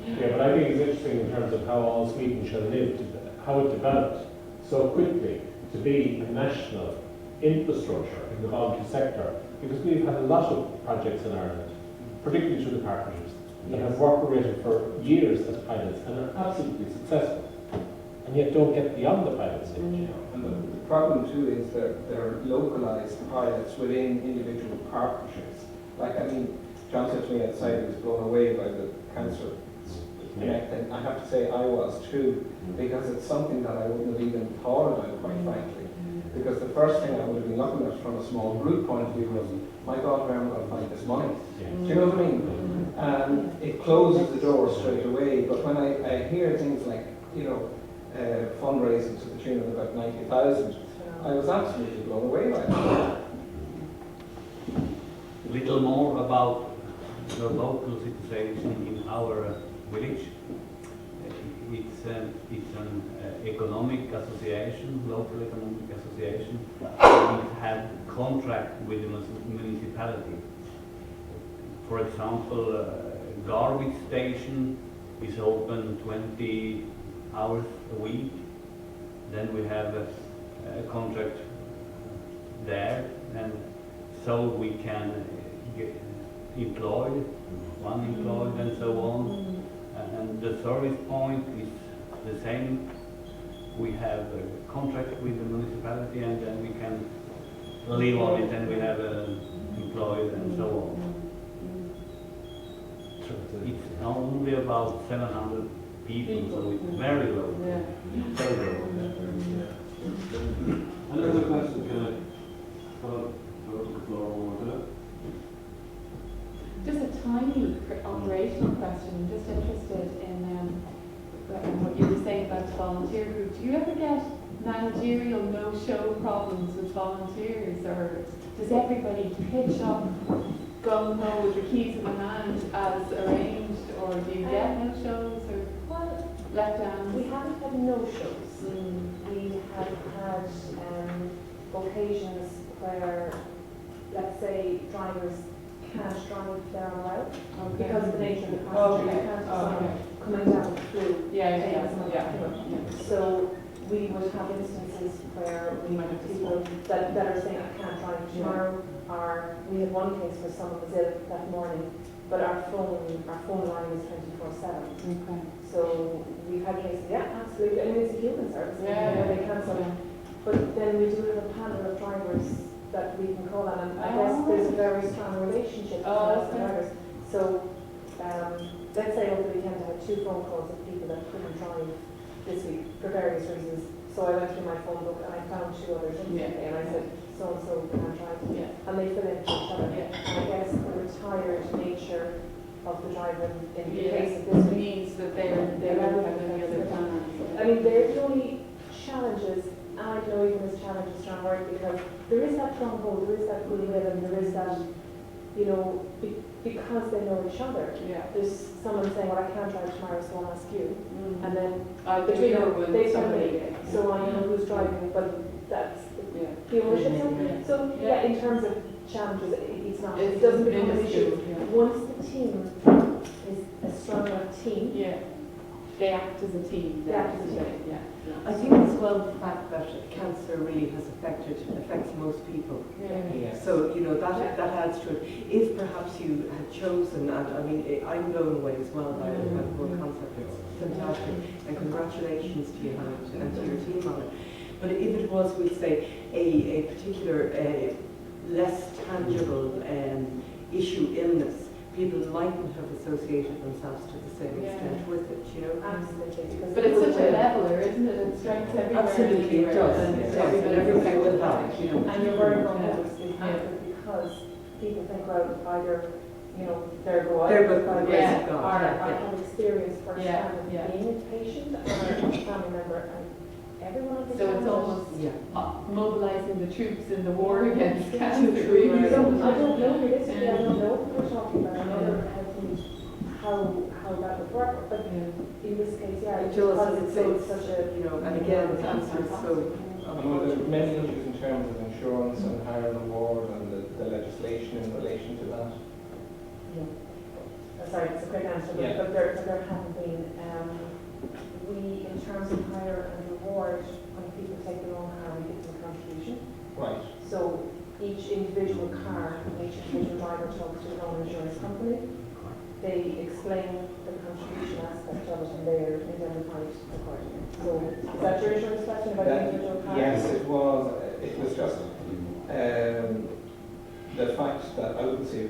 Yeah, but I think it's interesting in terms of how all Sweden shall live, how it developed so quickly to be a national infrastructure in the voluntary sector, because we've had a lot of projects in Ireland, particularly through the partnerships, that have operated for years as pilots and are absolutely successful, and yet don't get beyond the pilot stage. And the problem too is there are localised pilots within individual partnerships. Like, I mean, John said to me outside he was blown away by the Cancer Connect, and I have to say I was too, because it's something that I wouldn't have even thought about, quite frankly. Because the first thing I would have been looking at from a small group point of view was, my God, where am I going to find this money? Do you know what I mean? It closes the door straight away, but when I hear things like, fundraising to the tune of about 90,000, I was absolutely blown away by that. A little more about the local situation in our village. It's an economic association, local economic association. We have contract with the municipality. For example, garbage station is open 20 hours a week. Then we have a contract there, and so we can employed, one employed and so on. And the service point is the same. We have a contract with the municipality and then we can live on it and we have employed and so on. It's only about 700 people, so it's very low. Very low. Another question, can I call the floor one more time? Just a tiny operational question. I'm just interested in what you were saying about the volunteer group. Do you ever get managerial no-show problems with volunteers, or does everybody pitch up gung-ho with the keys in the hand as arranged, or do you get no-shows or let-downs? We haven't had no-shows. We have had occasions where, let's say, drivers can't drive their own route because of the nature of the passenger. You can't have someone coming down through. So we would have instances where we might have people that are saying, I can't drive tomorrow, or we had one case where someone was ill that morning, but our phone line is 24/7. Okay. So we've had cases, absolutely. I mean, it's a human service. They cancel. But then we do have a panel of drivers that we can call on, and I guess there's a very strong relationship between us and drivers. So let's say over the weekend I had 2 phone calls of people that couldn't drive this week for various reasons. So I went through my phone book and I found 2 others instantly, and I said, so-and-so can't drive. And they fill in for each other. And I guess the retired nature of the driver in the case of this means that they don't have any other plans. I mean, they're the only challenges, and I know even this challenge is strong word, because there is that stronghold, there is that goodwill, and there is that, you know, because they know each other. There's someone saying, well, I can't drive tomorrow, so I'll ask you. And then between them, they tell me, so I know who's driving, but that's the ownership side. So in terms of challenges, it's not, it doesn't become an issue. Once the team is a strong enough team, they act as a team. I think as well the fact that cancer really has affects most people. So, you know, that adds to it. If perhaps you had chosen, and I mean, I'm blown away as well by the whole concept. It's fantastic. And congratulations to you and to your team on it. But if it was, we'd say, a particular less tangible issue, illness, people mightn't have associated themselves to the same extent with it, you know? Absolutely. But it's such a leveler, isn't it? It strengthens everywhere. Absolutely, it does. Everybody will have it, you know. And you're very wrong because people think, well, either, you know, they're good by the grace of God. Or I have experience firsthand of being a patient or a family member, and everyone understands. So it's almost mobilizing the troops in the war against cancer. I don't know realistically, I don't know what we're talking about. I know how that would work, but in this case, it's such a, you know, and again, cancer is so. There are many issues in terms of insurance and higher reward and the legislation in relation to that. Sorry, it's a quick answer, but there haven't been. We, in terms of hire and reward, when people take their own car, we give them a contribution. Right. So each individual car, each individual driver talks to their own insurance company. They explain the contribution aspect of it, and they're indemnified accordingly. So is that your insurance question about the individual car? Yes, it was. It was just the fact that I wouldn't say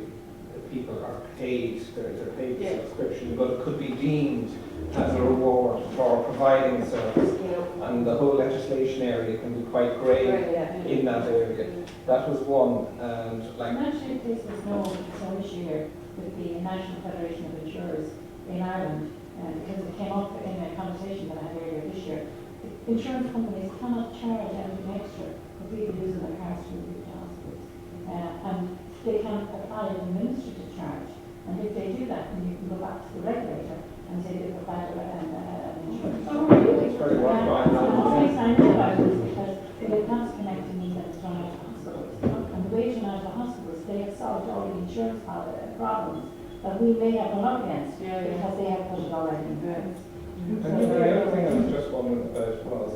people are paid, they're paid the subscription, but it could be deemed as a reward for providing the service. And the whole legislation area can be quite grey in that area. That was one. And I'm not sure if this was known so this year with the National Federation of Insurers in Ireland, because it came up in a conversation that I had earlier this year. Insurance companies cannot charge anything extra for people using their cars through the hospitals. And they can apply an administrative charge. And if they do that, then you can go back to the regulator and say they provide an insurance. it's very worthwhile. The reason I know about this is because they've not connected me that it's run out of hospitals. And the way to out of hospitals, they have solved all the insurance problems that we may have come up against because they have put it already in place. And the other thing I was just wondering about was,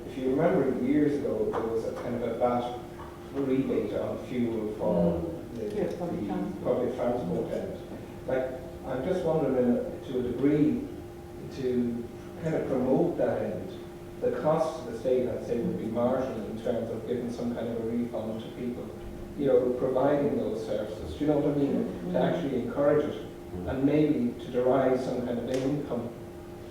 if you remember years ago, there was a kind of a VAT a rebate on fuel for the public transport end. Like, I'm just wondering, to a degree, to kind of promote that end, the cost to the state, I'd say, would be marginal in terms of giving some kind of a refund to people, you know, providing those services. Do you know what I mean? To actually encourage it, and maybe to derive some kind of income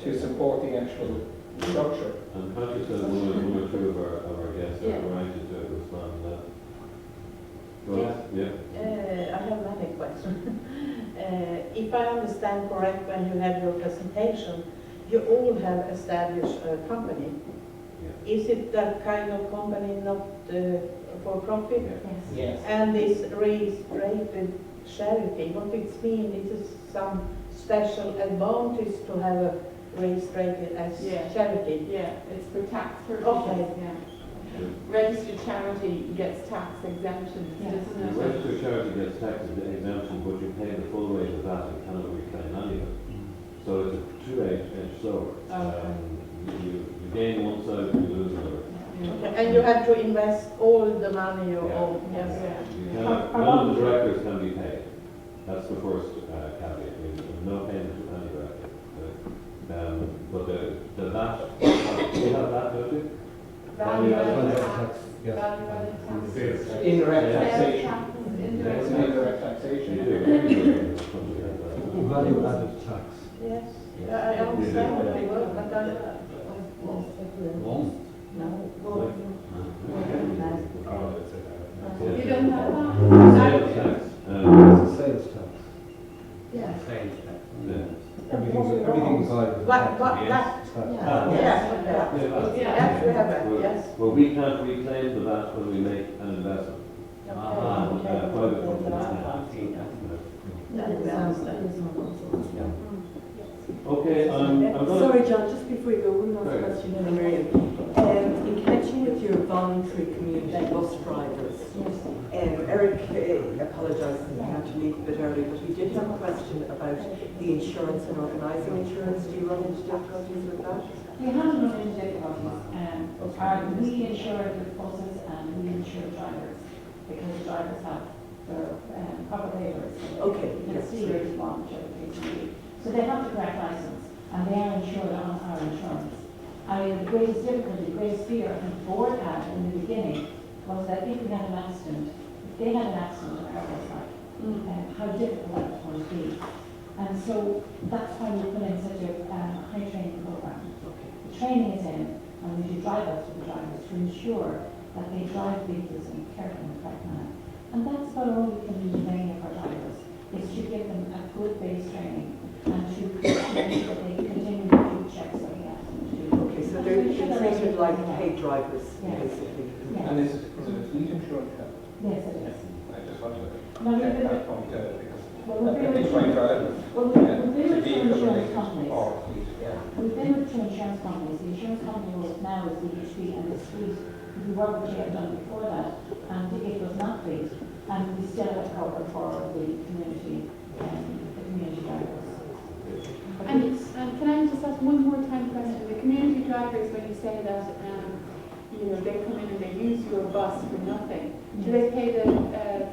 to support the actual structure. And Patrick said one or two of our guests are anxious to respond to that. Go ahead. Yeah. I have many questions. If I understand correct, when you have your presentation, you all have established a company. Yeah. Is it that kind of company, not for profit? Yes. And this registered charity, what it means, is it some special advantage to have a registered as charity? Yeah, it's for tax purposes. Okay. Yeah. Registered charity gets tax exemption, doesn't The it? registered charity gets tax exemption, but you pay the full rate of that and cannot reclaim any of it. So it's a two-edged sword. You gain one side, you lose another. Okay. And you have to invest all the money you own. Yes. You cannot, none of the directors can be paid. That's the first caveat. No payment to any director. But the VAT, we have that, don't we? Value-added tax. Value-added tax. Indirect Sales taxation. taxes, It's indirect indirect taxation. You do. Value-added tax. Yes. I understand what they were, but I You don't have that? Sales tax. It's a sales tax. Yeah. Sales tax. Everything's like What, that? Yes, we have that, yes. Well, we can't reclaim the VAT when we make an investment. Private companies can. Okay, I'm going to... Sorry, John, just before you go, one last Sorry. question, Miriam. In connection with your voluntary community bus drivers, Eric apologises he had to leave a bit early, but he did have a question about the insurance and organising insurance. Do you run into difficulties with that? We haven't run into difficulties. We insure the buses and we insure drivers because the drivers have their proper papers. Okay, It's serious one, whichever case may be. So they have the correct license and they are insured on our insurance. I mean, the greatest difficulty, the greatest fear I think the board had in the beginning was that if we had an accident, if they had an accident on our website, how difficult that was going to be. And so that's why we put in such a high training program. The training is in, and we do drive outs with the drivers to ensure that they drive vehicles in a careful and correct manner. And that's about all we can do with many of our drivers, is to give them a good base training and to ensure that they continue to do checks that we ask them to do. Okay, so they're treated like paid drivers, basically. And is it a fleet insurance company? Yes, it is. I just wanted to No, check that point out because Well, I think my driver we've been to with two vehicle insurance related companies. or fleet, yeah. We've been with two insurance companies. The insurance company was now is the HP and the Suite. We worked with they had done before that, and it was not paid. And we still have cover for the community drivers. And can I just ask one more time question? The community drivers, when you say that, they come in and they use your bus for nothing, do they pay the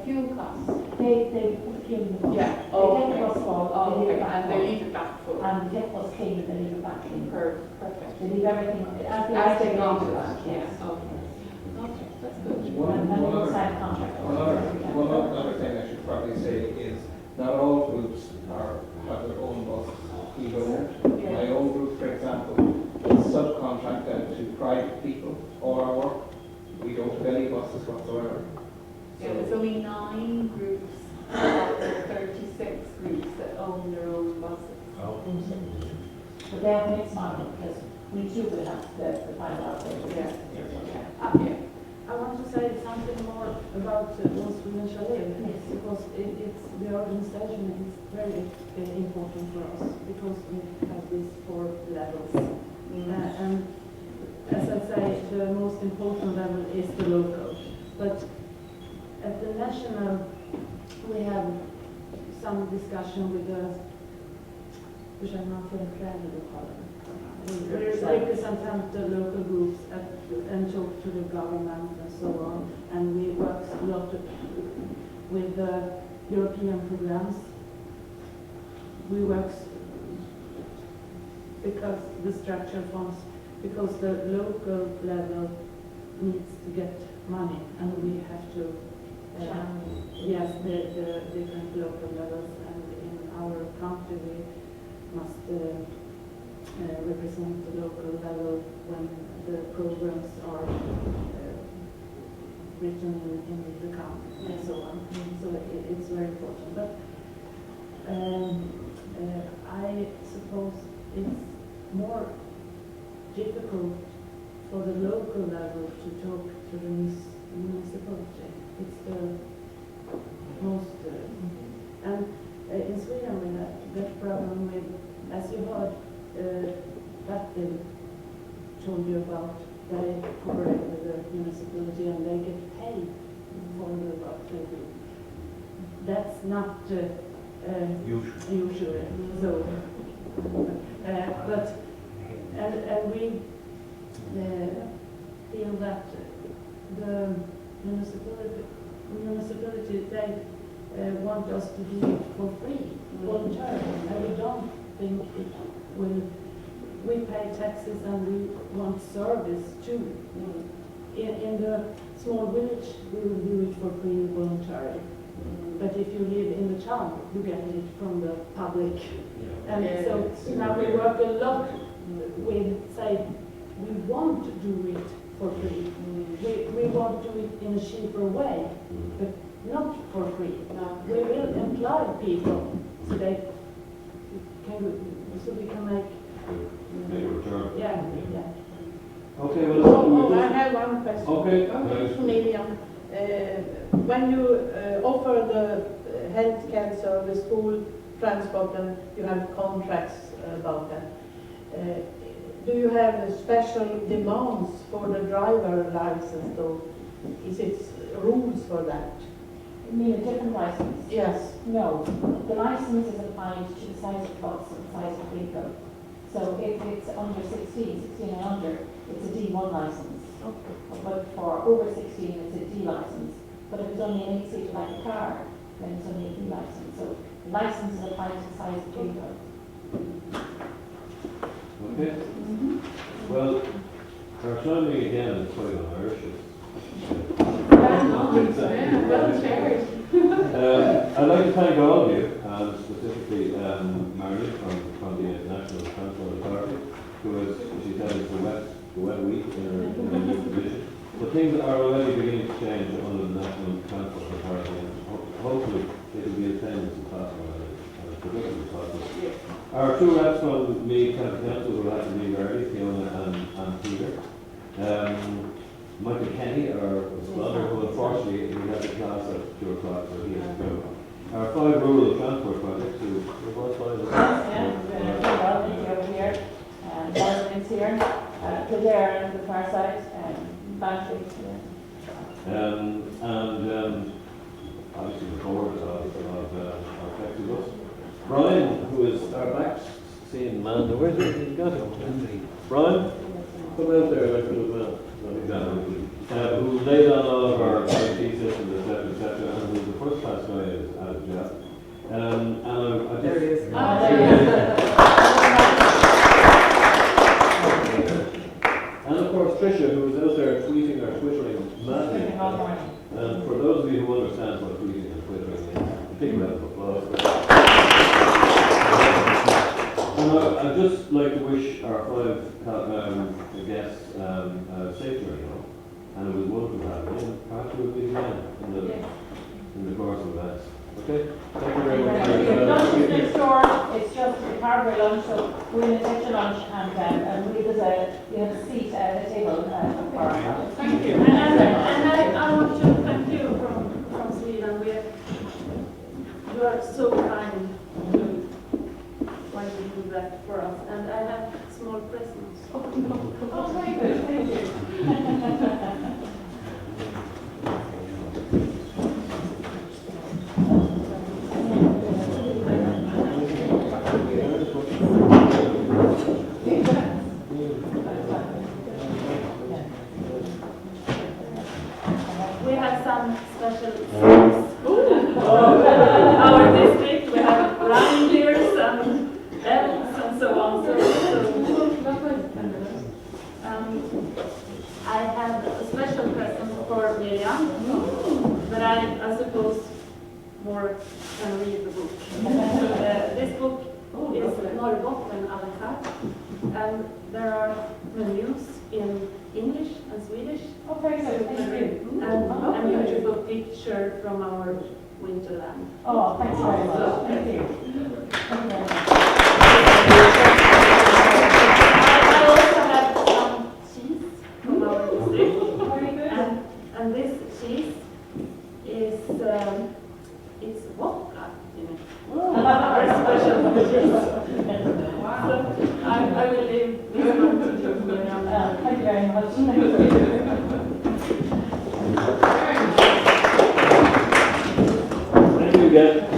fuel costs? They put fuel in the bus. Yeah. They take the bus full, they leave it back And full. they leave it back full. And the bus clean, they leave it back clean. Perfect. They leave everything As they go to that. that, yes. Okay, that's good. And we sign a contract. One other thing I should probably say is not all groups have their own buses. We don't. My own group, for example, is subcontracted to private people or our work. We don't have any buses whatsoever. Yeah, there's only 9 groups out of the 36 groups that own their own buses. But they have a mixed model because we too would have the private operators. Yeah. I want to say something more about Most Women Shall Live, because it's the organization is very important for us, because we have these 4 levels. And as I say, the most important level is the local. But at the national, we have some discussion with the represent the local groups and talk to the government and so on. And we work a lot with European programs. We work because the structural funds, because the local level needs to get money, and we have to, yes, the different local levels, and in our country we must represent the local level when the programs are written in the country and so on. So it's very important. But I suppose it's more difficult for the local level to talk to the municipality. It's the most, and in Sweden we have that problem with, as you heard, that they told you about, they cooperate with the municipality and they get paid for the work they do. That's not usually. So, but and we feel that the municipality they want us to do it for free, voluntarily, and we don't think it will. We pay taxes and we want service too. In the small village, we will do it for free, voluntarily. But if you live in the town, you get it from the public. And so now we work a lot with, say, we want to do it for free. We want to do it in a cheaper way, but not for free. We will employ people so they can make return. Yeah. Okay, well, I have one question. Okay. Miriam, when you offer the healthcare service, school transport, and you have contracts about that, do you have special demands for the driver license, though? Is it rules for that? You mean a different license? Yes. No. The license is applied to the size of bus and the size of vehicle. So if it's under 16 and under, it's a D1 license. Okay. But for over 16, it's a D license. But if it's only an 8-seater like a car, then it's only a D license. So the license is applied to the size of vehicle. Okay. Well, our time again is quite on Irish. I'd like to thank all of you, specifically Marnie from the National Transport Authority, who is, she said, it's the wet week in her new division. But things are already beginning to change under the National Transport Authority, and hopefully it will be as same as possible and as productive as possible. Our two reps from Meath County Council will have to leave early, Fiona and Peter. Michael Kenny, our brother, who unfortunately we had a class at 2 o'clock, so he has to go. Our 5 rural transport projects, who was 5 of them. Over here, and Boston's here, Kildare on the far side, and Bantry. And obviously the board of our Flexibus. Brian, who is our back seeing man, where's he got him? Brian, come out there, like a little man. Who laid on all of our IT systems, etc., and who's the first class guy at his job. And I There he is. And of course Tricia, who was out there tweeting or twittering madly. And for those of you who understand what tweeting and twittering is, a big round of applause. And I'd just like to wish our 5 guests a safe journey home. And it was wonderful having you. And perhaps we'll be again in the course of events. Okay? Thank you very much. Lunch is next door. It's just a carvery lunch, so we're going to take your lunch, and we have a seat at the table for Thank you. And I want to thank you from Sweden. You are so kind when you do that for us. And I have small presents. Oh, very good. Thank you. some special songs. Our district, we have reindeers and elves and so on. I have a special present for Miriam, but I suppose more can read the book. This book is Norrbotten à la carte, and there are menus in English and Swedish. Oh, very good. Thank you. And a beautiful picture from our winterland. Oh, thanks very much. Thank you. Thank you very much. I also have some cheese from our district. Very good. And this cheese is it's vodka in it. Very special cheese. So I will leave this one to you, Miriam. Thank you very much. Thank you again.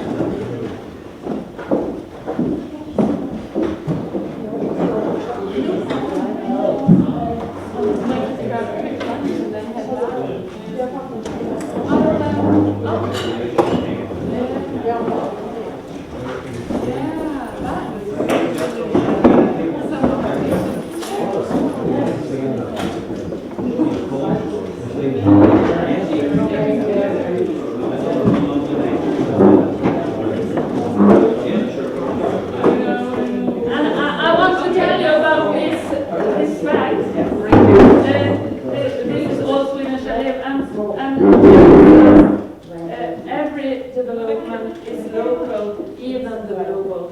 Every development is local, even the global.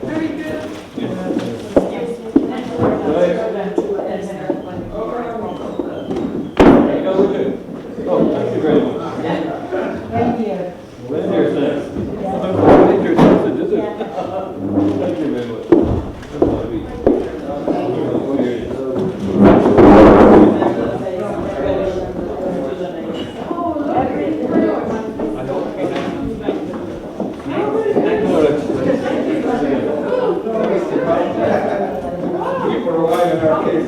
Very good. Oh, thank you very much. Thank you. When there's next. When there's something, is it? Thank you very much. That's what we- For a while in our case,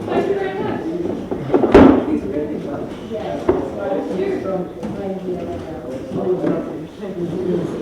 Thank you very much. Thank you.